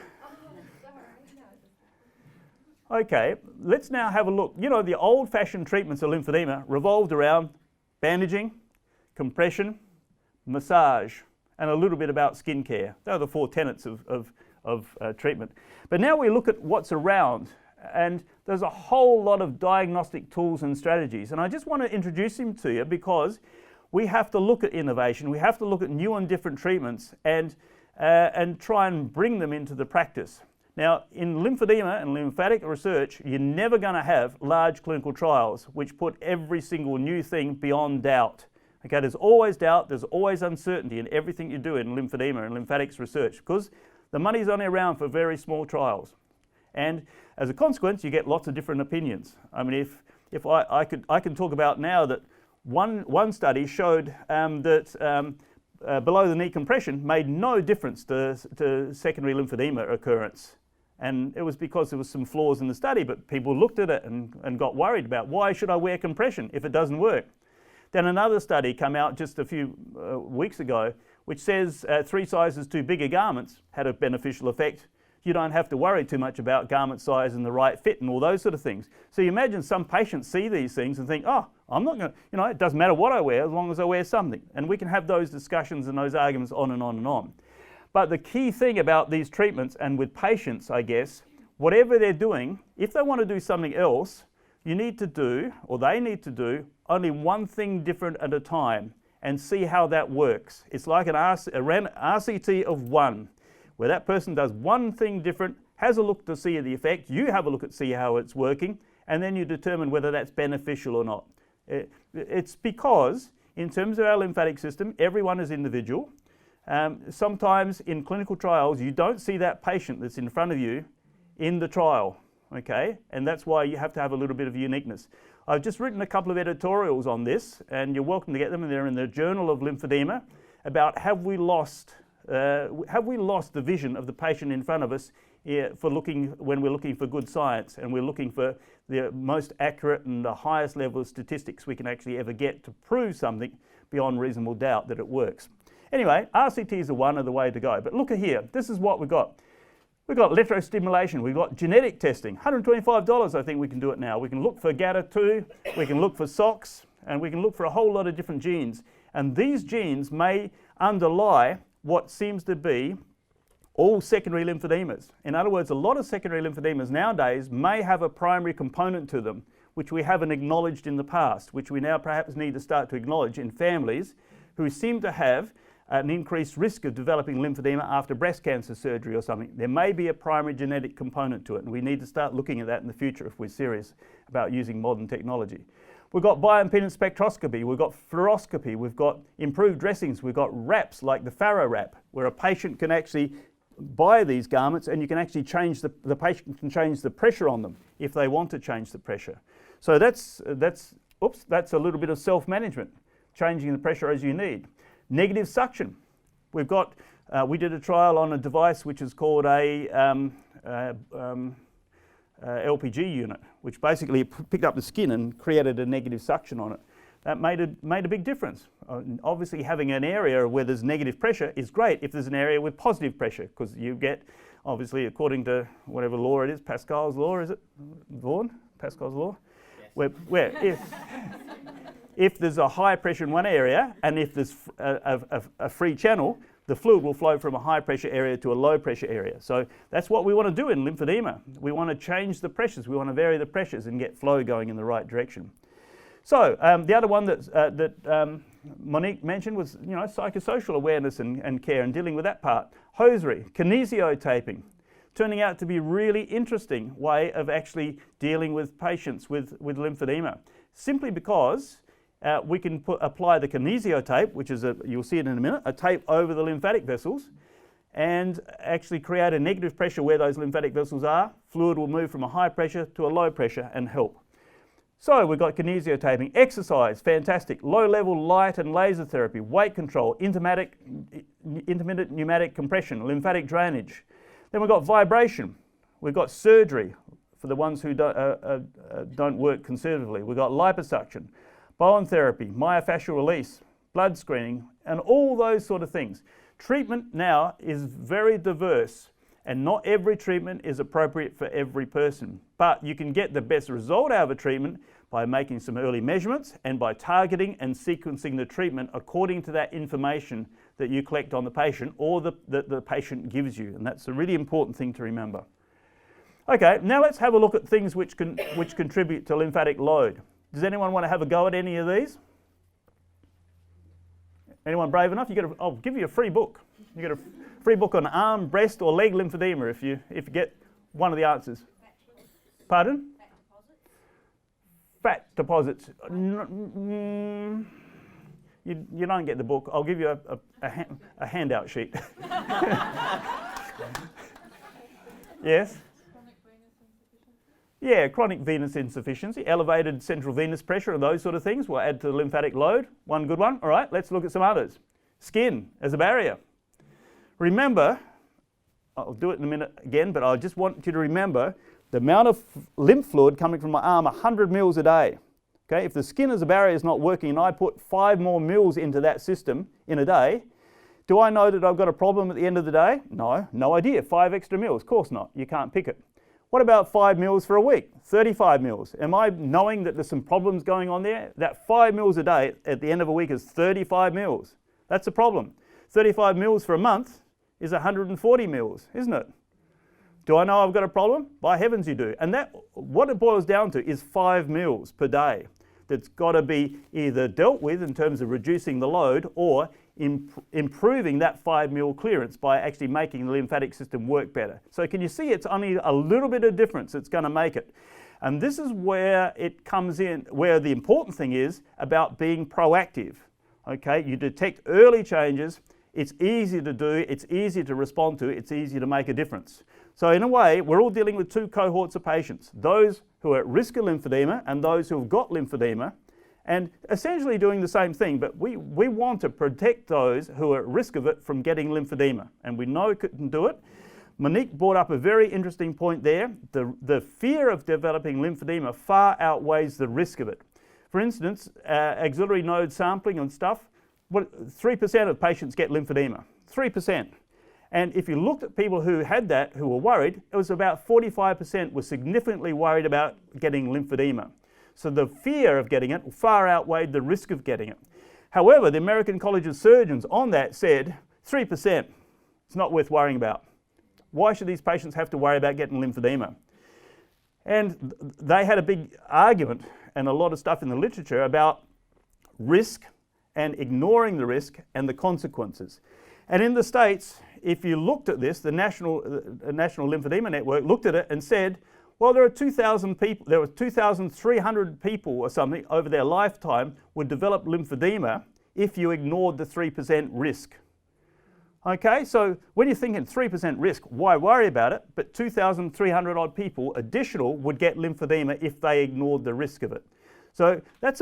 Okay, let's now have a look. You know, the old-fashioned treatments of lymphedema revolved around bandaging, compression, massage, and a little bit about skin care. Those are the 4 tenets of treatment. But now we look at what's around, and there's a whole lot of diagnostic tools and strategies. And I just want to introduce them to you because we have to look at innovation, we have to look at new and different treatments and try and bring them into the practice. Now, in lymphedema and lymphatic research, you're never going to have large clinical trials which put every single new thing beyond doubt. Okay, there's always doubt, there's always uncertainty in everything you do in lymphedema and lymphatics research because the money's only around for very small trials. And as a consequence, you get lots of different opinions. I mean, if I can talk about now that one study showed that below the knee compression made no difference to secondary lymphedema occurrence. And it was because there was some flaws in the study, but people looked at it and got worried about why should I wear compression if it doesn't work. Then another study came out just a few weeks ago which says 3 sizes too bigger garments had a beneficial effect. You don't have to worry too much about garment size and the right fit and all those sort of things. So you imagine some patients see these things and think, oh, I'm not going to, it doesn't matter what I wear as long as I wear something. And we can have those discussions and those arguments on and on and on. But the key thing about these treatments and with patients, I guess, whatever they're doing, if they want to do something else, you need to do, or they need to do, only one thing different at a time and see how that works. It's like an RCT of 1. Where that person does one thing different, has a look to see the effect, you have a look at see how it's working, and then you determine whether that's beneficial or not. It's because, in terms of our lymphatic system, everyone is individual. Sometimes in clinical trials, you don't see that patient that's in front of you in the trial, okay? And that's why you have to have a little bit of uniqueness. I've just written a couple of editorials on this, and you're welcome to get them, and they're in the Journal of Lymphedema, about have we lost the vision of the patient in front of us when we're looking for good science and we're looking for the most accurate and the highest level of statistics we can actually ever get to prove something beyond reasonable doubt that it works. Anyway, RCTs are one of the way to go. But look at here, this is what we've got. We've got electrostimulation, we've got genetic testing, $125 I think we can do it now. We can look for GATA2, we can look for SOX, and we can look for a whole lot of different genes. And these genes may underlie what seems to be all secondary lymphodemas. In other words, a lot of secondary lymphodemas nowadays may have a primary component to them, which we haven't acknowledged in the past, which we now perhaps need to start to acknowledge in families who seem to have an increased risk of developing lymphedema after breast cancer surgery or something. There may be a primary genetic component to it, and we need to start looking at that in the future if we're serious about using modern technology. We've got bioimpedance spectroscopy, we've got fluoroscopy, we've got improved dressings, we've got wraps like the Faro wrap, where a patient can actually buy these garments and you can actually change the patient can change the pressure on them if they want to change the pressure. So that's a little bit of self-management, changing the pressure as you need. Negative suction. We've got, we did a trial on a device which is called a LPG unit, which basically picked up the skin and created a negative suction on it. That made a big difference. Obviously having an area where there's negative pressure is great if there's an area with positive pressure, because you get, obviously according to whatever law it is, Pascal's law, is it? Vaughan? Pascal's law? Yes. Where if there's a high pressure in one area and if there's a free channel, the fluid will flow from a high pressure area to a low pressure area. So that's what we want to do in lymphedema. We want to change the pressures, we want to vary the pressures and get flow going in the right direction. So the other one that Monique mentioned was psychosocial awareness and care and dealing with that part. Hosiery, kinesiotaping, turning out to be a really interesting way of actually dealing with patients with lymphedema. Simply because we can apply the kinesiotape, which is, you'll see it in a minute, a tape over the lymphatic vessels, and actually create a negative pressure where those lymphatic vessels are. Fluid will move from a high pressure to a low pressure and help. So we've got kinesiotaping. Exercise, fantastic. Low-level light and laser therapy, weight control, intermittent pneumatic compression, lymphatic drainage. Then we've got vibration. We've got surgery for the ones who don't work conservatively. We've got liposuction, Bowen therapy, myofascial release, blood screening, and all those sort of things. Treatment now is very diverse, and not every treatment is appropriate for every person. But you can get the best result out of a treatment by making some early measurements and by targeting and sequencing the treatment according to that information that you collect on the patient or that the patient gives you. And that's a really important thing to remember. Okay, now let's have a look at things which contribute to lymphatic load. Does anyone want to have a go at any of these? Anyone brave enough? I'll give you a free book. You get a free book on arm, breast, or leg lymphedema if you get one of the answers. Pardon? Fat deposits. You don't get the book. I'll give you a handout sheet. Yes? Yeah, chronic venous insufficiency, elevated central venous pressure and those sort of things will add to the lymphatic load. One good one. All right, let's look at some others. Skin as a barrier. Remember, I'll do it in a minute again, but I just want you to remember the amount of lymph fluid coming from my arm, 100 mils a day. Okay, if the skin as a barrier is not working and I put 5 more mils into that system in a day, do I know that I've got a problem at the end of the day? No, no idea. 5 extra mils, of course not. You can't pick it. What about 5 mils for a week? 35 mils. Am I knowing that there's some problems going on there? That 5 mils a day at the end of a week is 35 mils. That's a problem. 35 mils for a month is 140 mils, isn't it? Do I know I've got a problem? By heavens you do. And that, what it boils down to is 5 mils per day that's got to be either dealt with in terms of reducing the load or improving that 5 mil clearance by actually making the lymphatic system work better. So can you see it's only a little bit of difference that's going to make it. And this is where it comes in, where the important thing is about being proactive. Okay, you detect early changes, it's easy to do, it's easy to respond to, it's easy to make a difference. So in a way, we're all dealing with 2 cohorts of patients, those who are at risk of lymphedema and those who have got lymphedema, and essentially doing the same thing, but we want to protect those who are at risk of it from getting lymphedema, and we know it can do it. Monique brought up a very interesting point there. The fear of developing lymphedema far outweighs the risk of it. For instance, axillary node sampling and stuff, 3% of patients get lymphedema, 3%. And if you looked at people who had that, who were worried, it was about 45% were significantly worried about getting lymphedema. So the fear of getting it far outweighed the risk of getting it. However, the American College of Surgeons on that said 3%, it's not worth worrying about. Why should these patients have to worry about getting lymphedema? And they had a big argument and a lot of stuff in the literature about risk and ignoring the risk and the consequences. And in the States, if you looked at this, the National Lymphedema Network looked at it and said, well, there were 2,300 people or something over their lifetime would develop lymphedema if you ignored the 3% risk. Okay, so when you're thinking 3% risk, why worry about it? But 2,300 odd people additional would get lymphedema if they ignored the risk of it. So that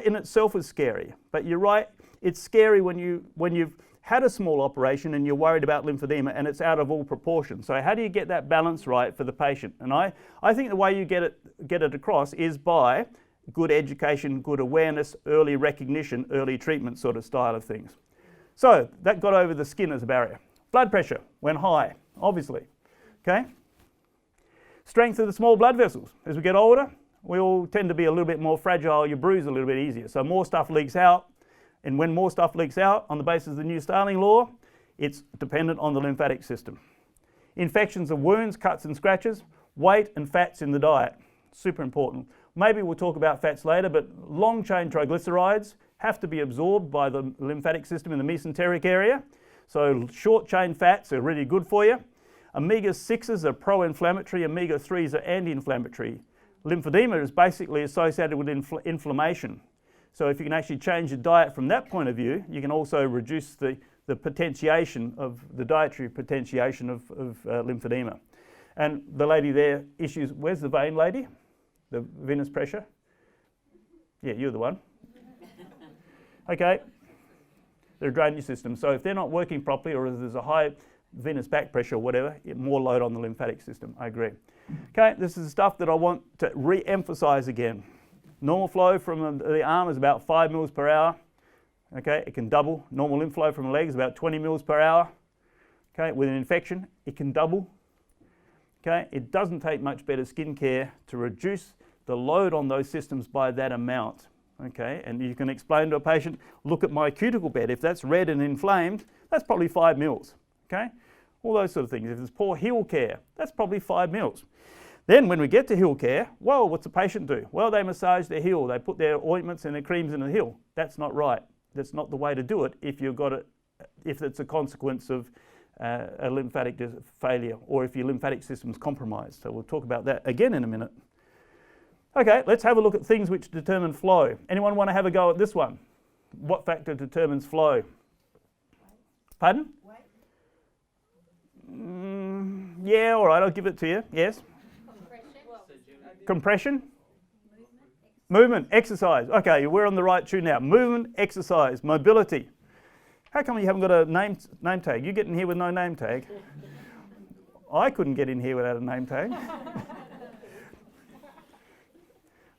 in itself is scary. But you're right, it's scary when you've had a small operation and you're worried about lymphedema and it's out of all proportion. So how do you get that balance right for the patient? And I think the way you get it across is by good education, good awareness, early recognition, early treatment sort of style of things. So that got over the skin as a barrier. Blood pressure went high, obviously. Okay? Strength of the small blood vessels. As we get older, we all tend to be a little bit more fragile, you bruise a little bit easier. So more stuff leaks out. And when more stuff leaks out on the basis of the new Starling law, it's dependent on the lymphatic system. Infections of wounds, cuts and scratches, weight and fats in the diet, super important. Maybe we'll talk about fats later, but long chain triglycerides have to be absorbed by the lymphatic system in the mesenteric area. So short chain fats are really good for you. Omega-6s are pro-inflammatory, omega-3s are anti-inflammatory. Lymphedema is basically associated with inflammation. So if you can actually change your diet from that point of view, you can also reduce the potentiation of the dietary potentiation of lymphedema. And the lady there issues, where's the vein lady? The venous pressure? Yeah, you're the one. Okay. They're a drainage system. So if they're not working properly or if there's a high venous back pressure or whatever, more load on the lymphatic system. I agree. Okay, this is the stuff that I want to re-emphasize again. Normal flow from the arm is about 5 mils per hour. Okay, it can double. Normal lymph flow from the leg is about 20 mils per hour. Okay, with an infection, it can double. Okay, it doesn't take much better skin care to reduce the load on those systems by that amount. Okay, and you can explain to a patient, look at my cuticle bed. If that's red and inflamed, that's probably 5 mils. Okay, all those sort of things. If there's poor heel care, that's probably 5 mils. Then when we get to heel care, well, what's the patient do? Well, they massage their heel. They put their ointments and their creams in the heel. That's not right. that's not the way to do it if you've got if it's a consequence of a lymphatic failure or if your lymphatic system's compromised. So we'll talk about that again in a minute. Okay, let's have a look at things which determine flow. Anyone want to have a go at this one? What factor determines flow? Pardon? Yeah, all right, I'll give it to you. Yes? Compression? Movement, exercise. Okay, we're on the right tune now. Movement, exercise, mobility. How come you haven't got a name tag? You get in here with no name tag. I couldn't get in here without a name tag.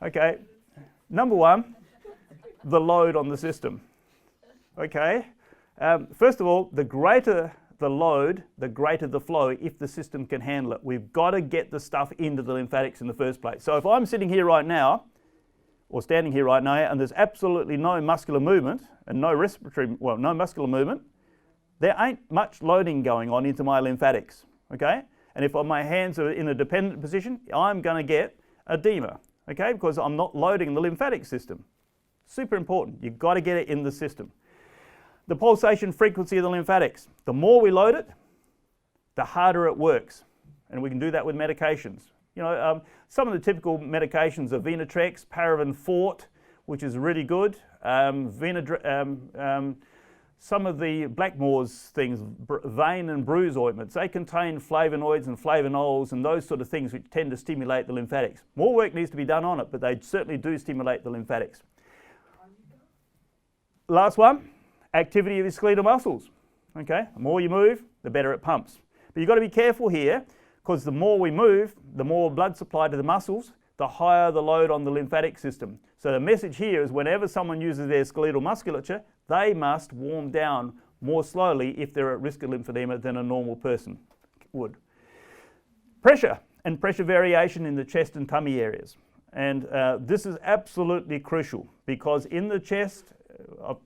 Okay, number one, the load on the system. Okay, first of all, the greater the load, the greater the flow if the system can handle it. We've got to get the stuff into the lymphatics in the first place. So if I'm sitting here right now, or standing here right now, and there's absolutely no muscular movement and no no muscular movement, there ain't much loading going on into my lymphatics, okay? And if my hands are in a dependent position, I'm going to get edema, okay? Because I'm not loading the lymphatic system. Super important. You've got to get it in the system. The pulsation frequency of the lymphatics. The more we load it, the harder it works. And we can do that with medications. You know, some of the typical medications are Venetrex, Paraben Fort, which is really good. Some of the Blackmore's things, vein and bruise ointments, they contain flavonoids and flavonols and those sort of things which tend to stimulate the lymphatics. More work needs to be done on it, but they certainly do stimulate the lymphatics. Last one, activity of your skeletal muscles. Okay, the more you move, the better it pumps. But you've got to be careful here, because the more we move, the more blood supply to the muscles, the higher the load on the lymphatic system. So the message here is whenever someone uses their skeletal musculature, they must warm down more slowly if they're at risk of lymphedema than a normal person would. Pressure and pressure variation in the chest and tummy areas. And this is absolutely crucial because in the chest,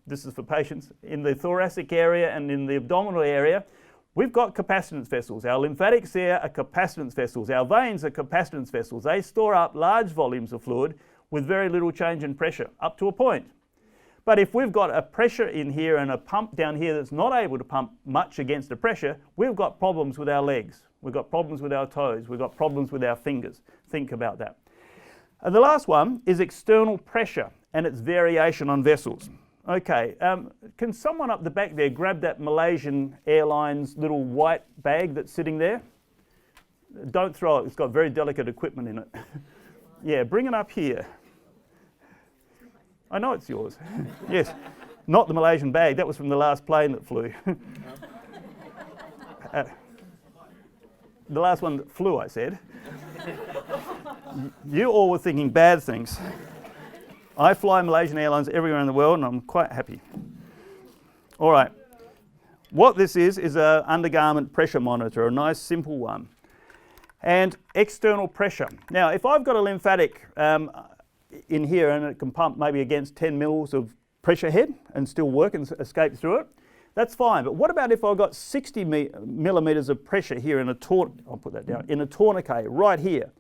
this is for patients, in the thoracic area and in the abdominal area, we've got capacitance vessels. Our lymphatics there are capacitance vessels. Our veins are capacitance vessels. They store up large volumes of fluid with very little change in pressure, up to a point. But if we've got a pressure in here and a pump down here that's not able to pump much against the pressure, we've got problems with our legs. We've got problems with our toes. We've got problems with our fingers. Think about that. And the last one is external pressure and its variation on vessels. Okay, can someone up the back there grab that Malaysian Airlines little white bag that's sitting there? Don't throw it, it's got very delicate equipment in it. Yeah, bring it up here. I know it's yours. Yes, not the Malaysian bag, that was from the last plane that flew. The last one that flew, I said. You all were thinking bad things. I fly Malaysian Airlines everywhere in the world and I'm quite happy. All right, what this is an undergarment pressure monitor, a nice simple one. And external pressure. Now, if I've got a lymphatic in here and it can pump maybe against 10 mils of pressure head and still work and escape through it, that's fine. But what about if I've got 60 millimeters of pressure here in a I'll put that down, in a tourniquet right here?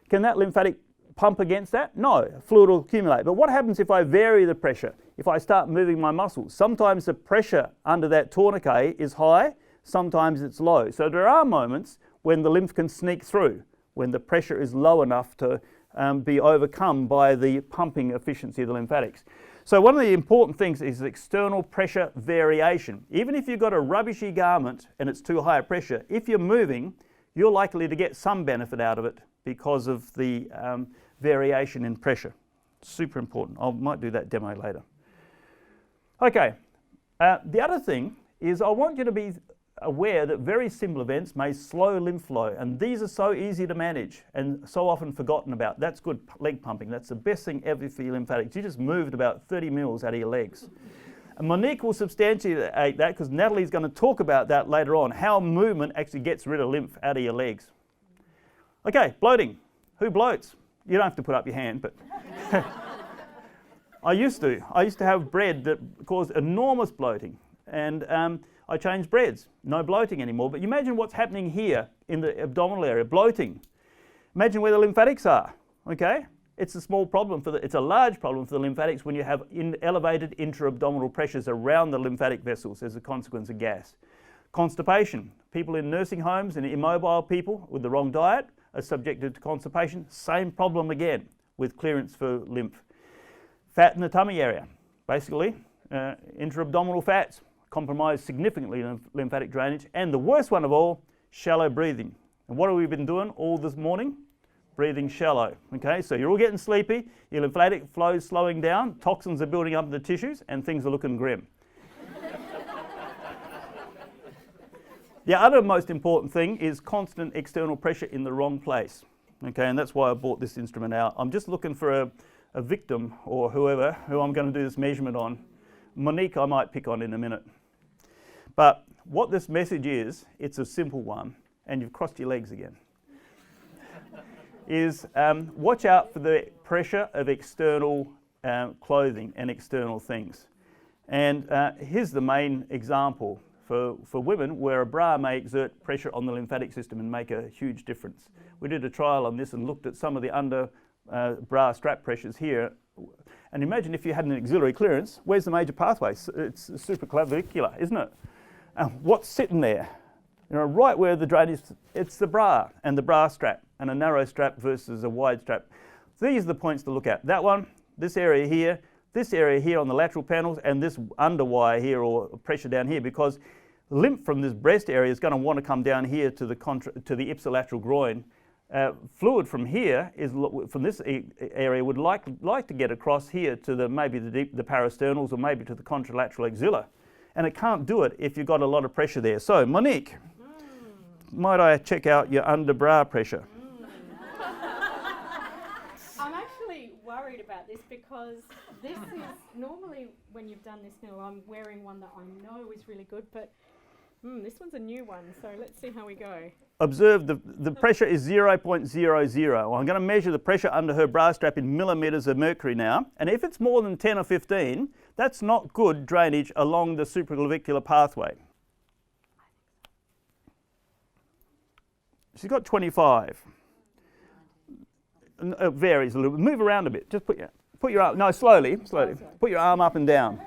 Can that lymphatic pump against that? No, fluid will accumulate. But what happens if I vary the pressure? If I start moving my muscles? Sometimes the pressure under that tourniquet is high, sometimes it's low. So there are moments when the lymph can sneak through, when the pressure is low enough to be overcome by the pumping efficiency of the lymphatics. So one of the important things is external pressure variation. Even if you've got a rubbishy garment and it's too high a pressure, if you're moving, you're likely to get some benefit out of it because of the variation in pressure. Super important. I might do that demo later. Okay, the other thing is I want you to be aware that very simple events may slow lymph flow, and these are so easy to manage and so often forgotten about. That's good leg pumping. That's the best thing ever for your lymphatics. You just moved about 30 mils out of your legs. And Monique will substantiate that because Natalie's going to talk about that later on, how movement actually gets rid of lymph out of your legs. Okay, bloating. Who bloats? You don't have to put up your hand, but I used to. I used to have bread that caused enormous bloating, and I changed breads. No bloating anymore. But you imagine what's happening here in the abdominal area, bloating. Imagine where the lymphatics are, okay? It's a small problem it's a large problem for the lymphatics when you have elevated intra-abdominal pressures around the lymphatic vessels as a consequence of gas. Constipation. People in nursing homes and immobile people with the wrong diet are subjected to constipation. Same problem again with clearance for lymph. Fat in the tummy area. Basically, intra-abdominal fats compromise significantly lymphatic drainage. And the worst one of all, shallow breathing. And what have we been doing all this morning? Breathing shallow. Okay, so you're all getting sleepy, your lymphatic flow is slowing down, toxins are building up in the tissues, and things are looking grim. The other most important thing is constant external pressure in the wrong place. Okay, and that's why I brought this instrument out. I'm just looking for a victim or who I'm going to do this measurement on. Monique I might pick on in a minute. But what this message is, it's a simple one, and you've crossed your legs again, is watch out for the pressure of external clothing and external things. And here's the main example for women where a bra may exert pressure on the lymphatic system and make a huge difference. We did a trial on this and looked at some of the under bra strap pressures here. And imagine if you had an auxiliary clearance, where's the major pathway? It's supraclavicular, isn't it? What's sitting there? You know, right where the drain is, it's the bra and the bra strap, and a narrow strap versus a wide strap. These are the points to look at. That one, this area here on the lateral panels, and this under wire here or pressure down here, because lymph from this breast area is going to want to come down here to the ipsilateral groin. Fluid from here from this area would like to get across here to maybe the parasternals or maybe to the contralateral axilla, and it can't do it if you've got a lot of pressure there. So Monique, might I check out your under bra pressure? I'm actually worried about this because this is normally when you've done this now, I'm wearing one that I know is really good, but this one's a new one, so let's see how we go. Observe the pressure is 0.00. I'm going to measure the pressure under her bra strap in millimetres of mercury now, and if it's more than 10 or 15, that's not good drainage along the supraclavicular pathway. She's got 25. It varies a little bit. Move around a bit. Just put your arm, no, slowly. Put your arm up and down.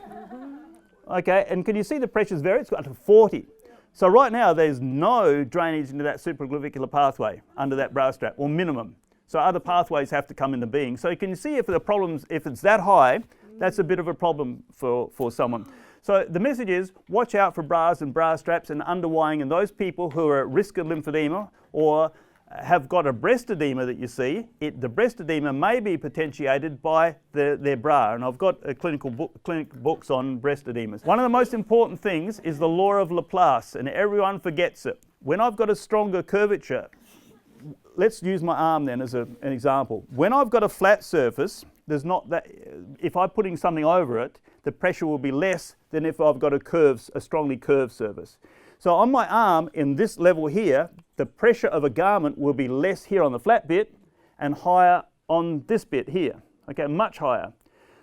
Okay, and can you see the pressures vary? It's got to 40. So right now there's no drainage into that supraclavicular pathway under that bra strap, or minimum. So other pathways have to come into being. So can you see if it's that high, that's a bit of a problem for someone. So the message is, watch out for bras and bra straps and underwiring in those people who are at risk of lymphedema or have got a breast edema that you see. The breast edema may be potentiated by their bra, and I've got a clinic books on breast edemas. One of the most important things is the law of Laplace, and everyone forgets it. When I've got a stronger curvature, let's use my arm then as an example. When I've got a flat surface, there's not that. If I'm putting something over it, the pressure will be less than if I've got a strongly curved surface. So on my arm, in this level here, the pressure of a garment will be less here on the flat bit and higher on this bit here, okay, much higher.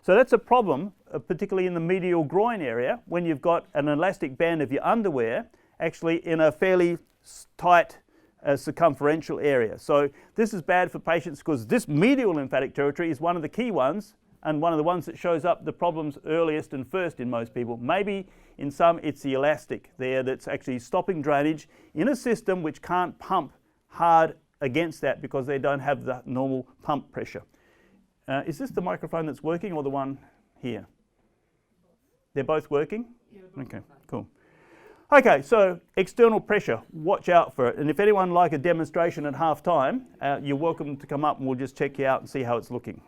So that's a problem, particularly in the medial groin area, when you've got an elastic band of your underwear actually in a fairly tight circumferential area. So this is bad for patients because this medial lymphatic territory is one of the key ones and one of the ones that shows up the problems earliest and first in most people. Maybe in some it's the elastic there that's actually stopping drainage in a system which can't pump hard against that because they don't have the normal pump pressure. Is this the microphone that's working or the one here? They're both working? Yeah, okay, cool. Okay, so external pressure, watch out for it. And if anyone like a demonstration at half time, you're welcome to come up and we'll just check you out and see how it's looking.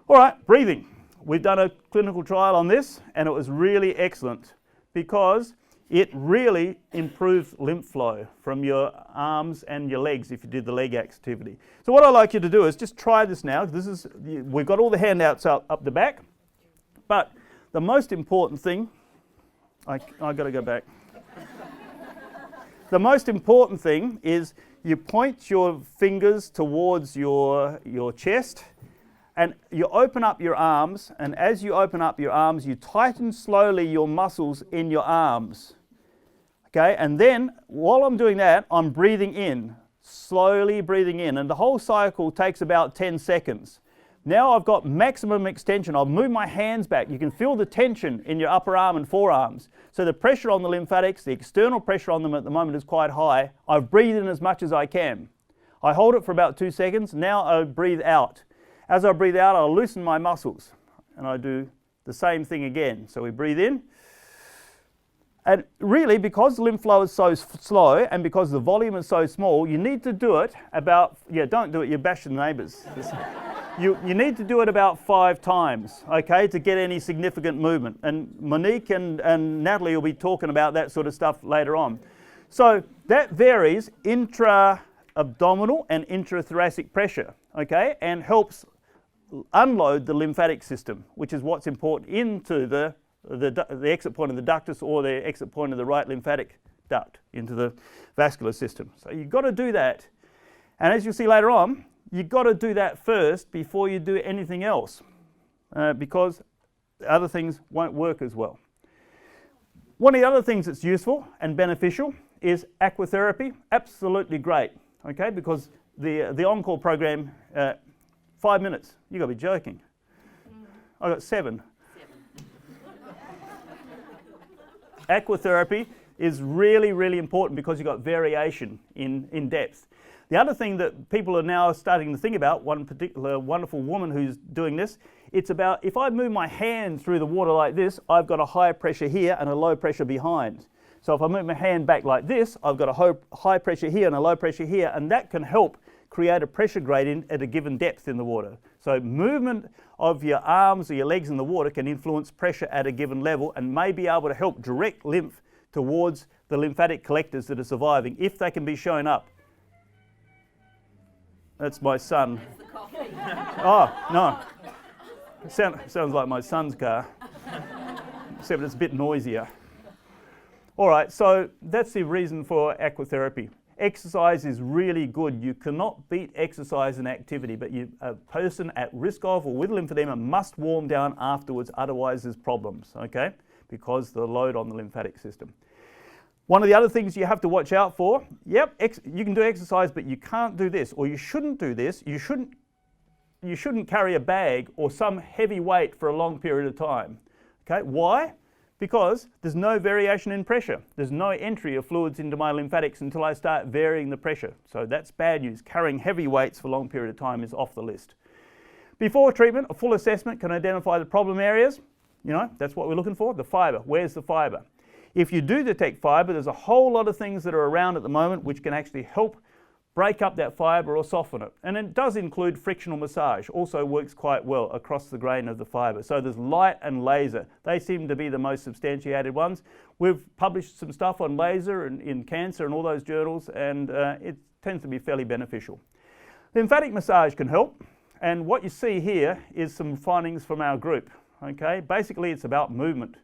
All right, breathing. We've done a clinical trial on this and it was really excellent because it really improves lymph flow from your arms and your legs if you did the leg activity. So what I'd like you to do is just try this now. We've got all the handouts up the back, but the most important thing, I've got to go back. The most important thing is you point your fingers towards your chest and you open up your arms, and as you open up your arms, you tighten slowly your muscles in your arms. Okay, and then while I'm doing that, I'm breathing in. slowly breathing in, and the whole cycle takes about 10 seconds. Now I've got maximum extension. I've moved my hands back. You can feel the tension in your upper arm and forearms. So the pressure on the lymphatics, the external pressure on them at the moment is quite high. I've breathed in as much as I can. I hold it for about 2 seconds. Now I breathe out. As I breathe out, I'll loosen my muscles. And I do the same thing again. So we breathe in. And really, because the lymph flow is so slow and because the volume is so small, you need to do it about, don't do it, you bash the neighbours. You need to do it about 5 times, okay, to get any significant movement. And Monique and Natalie will be talking about that sort of stuff later on. So that varies intra-abdominal and intrathoracic pressure, okay, and helps unload the lymphatic system, which is what's important into the exit point of the ductus or the exit point of the right lymphatic duct into the vascular system. So you've got to do that. And as you'll see later on, you've got to do that first before you do anything else, because other things won't work as well. One of the other things that's useful and beneficial is aquatherapy. Absolutely great, okay, because the on-call program, 5 minutes. You've got to be joking. I got 7. Aquatherapy is really, really important because you've got variation in depth. The other thing that people are now starting to think about, one particular wonderful woman who's doing this, it's about if I move my hand through the water like this, I've got a high pressure here and a low pressure behind. So if I move my hand back like this, I've got a high pressure here and a low pressure here, and that can help create a pressure gradient at a given depth in the water. So movement of your arms or your legs in the water can influence pressure at a given level and may be able to help direct lymph towards the lymphatic collectors that are surviving if they can be shown up. That's my son. That's the coffee. Oh, no. Sounds like my son's car, except it's a bit noisier. All right, so that's the reason for aquatherapy. Exercise is really good. You cannot beat exercise and activity, but a person at risk of or with lymphedema must warm down afterwards, otherwise there's problems, okay, because the load on the lymphatic system. One of the other things you have to watch out for, you can do exercise, but you can't do this, or you shouldn't do this. You shouldn't carry a bag or some heavy weight for a long period of time. Okay, why? Because there's no variation in pressure. There's no entry of fluids into my lymphatics until I start varying the pressure. So that's bad news. Carrying heavy weights for a long period of time is off the list. Before treatment, a full assessment can identify the problem areas. That's what we're looking for, the fibre. Where's the fibre? If you do detect fibre, there's a whole lot of things that are around at the moment which can actually help break up that fibre or soften it. And it does include frictional massage, also works quite well across the grain of the fibre. So there's light and laser. They seem to be the most substantiated ones. We've published some stuff on laser and in cancer and all those journals, and it tends to be fairly beneficial. Lymphatic massage can help, and what you see here is some findings from our group. Okay, basically it's about movement.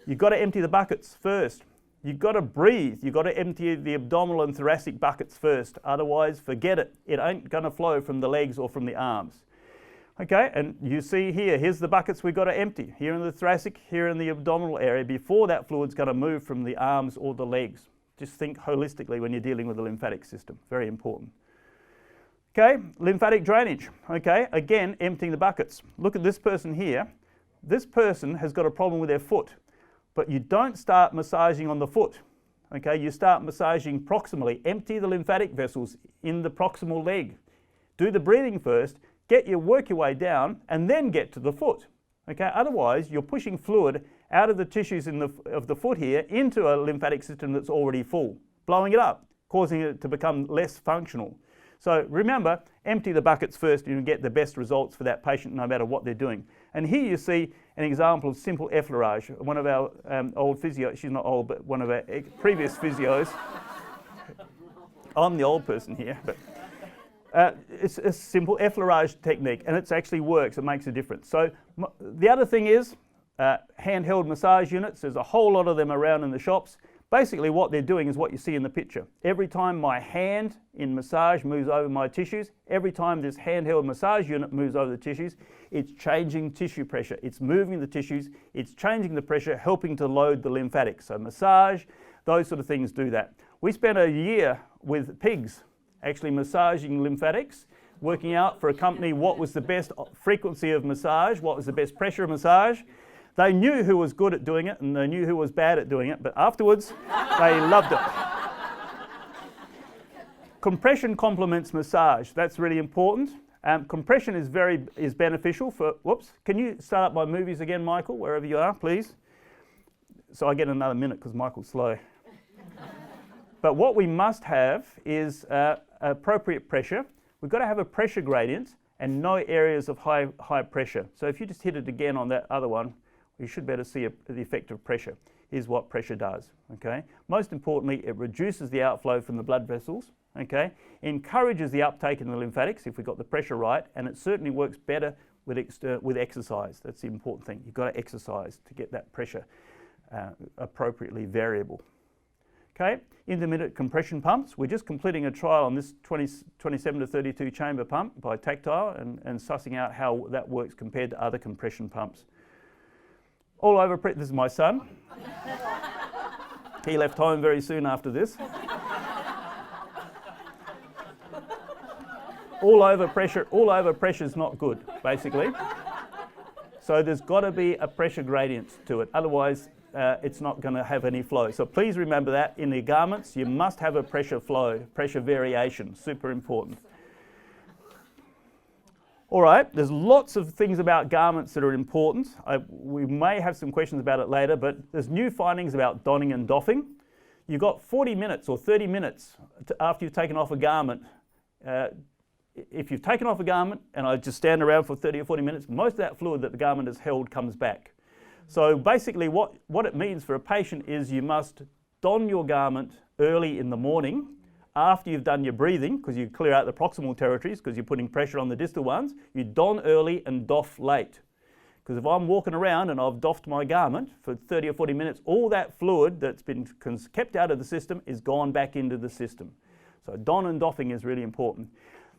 You've got to empty the buckets first. You've got to breathe. You've got to empty the abdominal and thoracic buckets first. Otherwise, forget it. It ain't going to flow from the legs or from the arms. Okay, and you see here's the buckets we've got to empty. Here in the thoracic, here in the abdominal area, before that fluid's going to move from the arms or the legs. Just think holistically when you're dealing with the lymphatic system. Very important. Okay, lymphatic drainage. Okay, again, emptying the buckets. Look at this person here. This person has got a problem with their foot. But you don't start massaging on the foot, okay? You start massaging proximally. Empty the lymphatic vessels in the proximal leg. Do the breathing first, work your way down, and then get to the foot, okay? Otherwise, you're pushing fluid out of the tissues of the foot here into a lymphatic system that's already full, blowing it up, causing it to become less functional. So remember, empty the buckets first and you get the best results for that patient no matter what they're doing. And here you see an example of simple effleurage. One of our old physios, she's not old, but one of our previous physios. I'm the old person here, but it's a simple effleurage technique, and it actually works. It makes a difference. So the other thing is handheld massage units. There's a whole lot of them around in the shops. Basically what they're doing is what you see in the picture. Every time my hand in massage moves over my tissues, every time this handheld massage unit moves over the tissues, it's changing tissue pressure. It's moving the tissues, it's changing the pressure, helping to load the lymphatics. So massage, those sort of things do that. We spent a year with pigs actually massaging lymphatics, working out for a company what was the best frequency of massage, what was the best pressure of massage. They knew who was good at doing it and they knew who was bad at doing it, but afterwards they loved it. Compression complements massage. That's really important. Compression is beneficial for, whoops, can you start up my movies again, Michael, wherever you are, please? So I get another minute because Michael's slow. But what we must have is appropriate pressure. We've got to have a pressure gradient and no areas of high pressure. So if you just hit it again on that other one, you should better see the effect of pressure. Here's what pressure does, okay? Most importantly, it reduces the outflow from the blood vessels, okay? Encourages the uptake in the lymphatics if we've got the pressure right, and it certainly works better with exercise. That's the important thing. You've got to exercise to get that pressure appropriately variable. Okay, intermittent compression pumps. We're just completing a trial on this 27 to 32 chamber pump by tactile and sussing out how that works compared to other compression pumps. All over, this is my son. He left home very soon after this. All over pressure is not good, basically. So there's got to be a pressure gradient to it, otherwise it's not going to have any flow. So please remember that in the garments you must have a pressure flow, pressure variation, super important. All right, there's lots of things about garments that are important. We may have some questions about it later, but there's new findings about donning and doffing. You've got 40 minutes or 30 minutes after you've taken off a garment. If you've taken off a garment and I just stand around for 30 or 40 minutes, most of that fluid that the garment has held comes back. So basically what it means for a patient is you must don your garment early in the morning after you've done your breathing, because you clear out the proximal territories because you're putting pressure on the distal ones. You don early and doff late. Because if I'm walking around and I've doffed my garment for 30 or 40 minutes, all that fluid that's been kept out of the system is gone back into the system. So don and doffing is really important.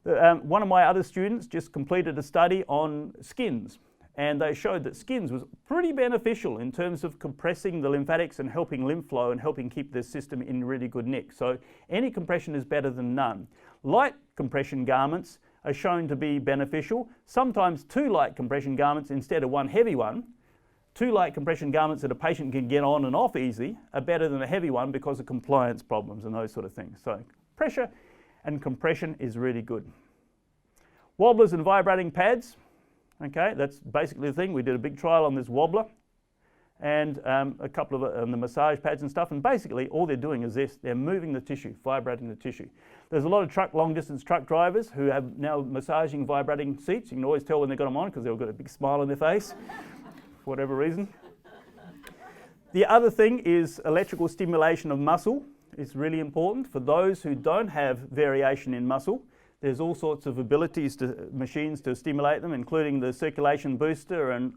One of my other students just completed a study on skins, and they showed that skins was pretty beneficial in terms of compressing the lymphatics and helping lymph flow and helping keep the system in really good nick. So any compression is better than none. Light compression garments are shown to be beneficial. Sometimes 2 light compression garments instead of 1 heavy one. 2 light compression garments that a patient can get on and off easy are better than a heavy one because of compliance problems and those sort of things. So pressure and compression is really good. Wobblers and vibrating pads. Okay, that's basically the thing. We did a big trial on this wobbler and a couple of the massage pads and stuff, and basically all they're doing is this: they're moving the tissue, vibrating the tissue. There's a lot of long-distance truck drivers who have now massaging, vibrating seats. You can always tell when they've got them on because they've got a big smile on their face for whatever reason. The other thing is electrical stimulation of muscle. It's really important for those who don't have variation in muscle. There's all sorts of machines to stimulate them, including the circulation booster and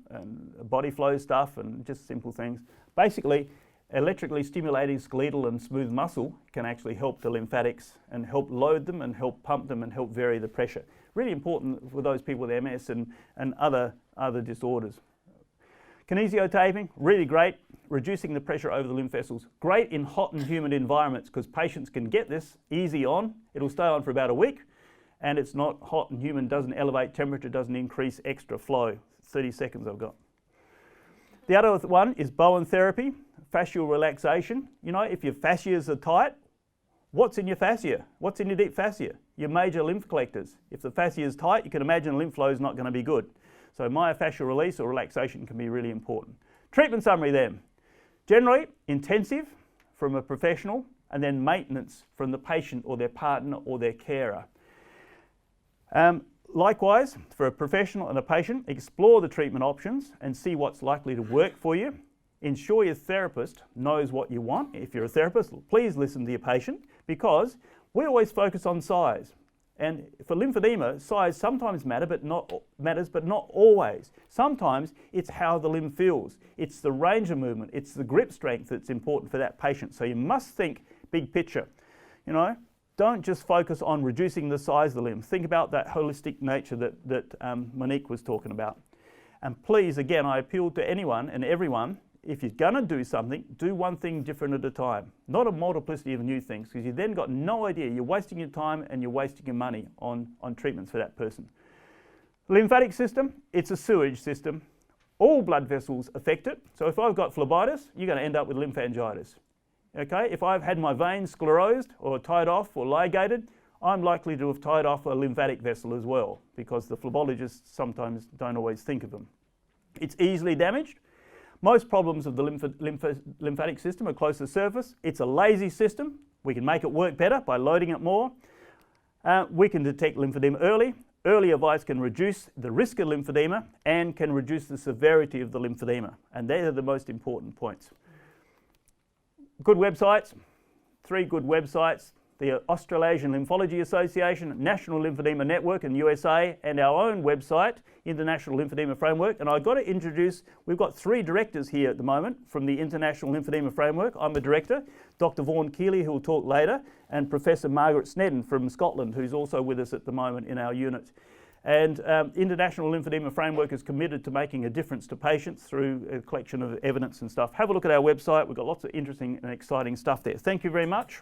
body flow stuff and just simple things. Basically, electrically stimulating skeletal and smooth muscle can actually help the lymphatics and help load them and help pump them and help vary the pressure. Really important for those people with MS and other disorders. Kinesiotaping, really great, reducing the pressure over the lymph vessels. Great in hot and humid environments because patients can get this easy on. It'll stay on for about a week. And it's not hot and humid, doesn't elevate temperature, doesn't increase extra flow. 30 seconds I've got. The other one is Bowen therapy, fascial relaxation. You know, if your fascias are tight, what's in your fascia? What's in your deep fascia? Your major lymph collectors. If the fascia is tight, you can imagine lymph flow is not going to be good. So myofascial release or relaxation can be really important. Treatment summary then. Generally, intensive from a professional, and then maintenance from the patient or their partner or their carer. Likewise, for a professional and a patient, explore the treatment options and see what's likely to work for you. Ensure your therapist knows what you want. If you're a therapist, please listen to your patient because we always focus on size. And for lymphedema, size sometimes matters, but not always. Sometimes it's how the limb feels. It's the range of movement. It's the grip strength that's important for that patient. So you must think big picture. You know, don't just focus on reducing the size of the limb. Think about that holistic nature that Monique was talking about. And please, again, I appeal to anyone and everyone, if you're going to do something, do one thing different at a time, not a multiplicity of new things, because you've then got no idea. You're wasting your time and you're wasting your money on treatments for that person. Lymphatic system, it's a sewage system. All blood vessels affect it. So if I've got phlebitis, you're going to end up with lymphangitis. Okay? If I've had my veins sclerosed or tied off or ligated, I'm likely to have tied off a lymphatic vessel as well, because the phlebologists sometimes don't always think of them. It's easily damaged. Most problems of the lymphatic system are close to the surface. It's a lazy system. We can make it work better by loading it more. We can detect lymphedema early. Early advice can reduce the risk of lymphedema and can reduce the severity of the lymphedema. And they are the most important points. Good websites, 3 good websites. The Australasian Lymphology Association, National Lymphedema Network in the USA, and our own website, International Lymphedema Framework. And I've got to introduce, we've got 3 directors here at the moment from the International Lymphedema Framework. I'm the director, Dr. Vaughan Keeley, who will talk later, and Professor Margaret Snedden from Scotland, who's also with us at the moment in our unit. And International Lymphedema Framework is committed to making a difference to patients through a collection of evidence and stuff. Have a look at our website. We've got lots of interesting and exciting stuff there. Thank you very much.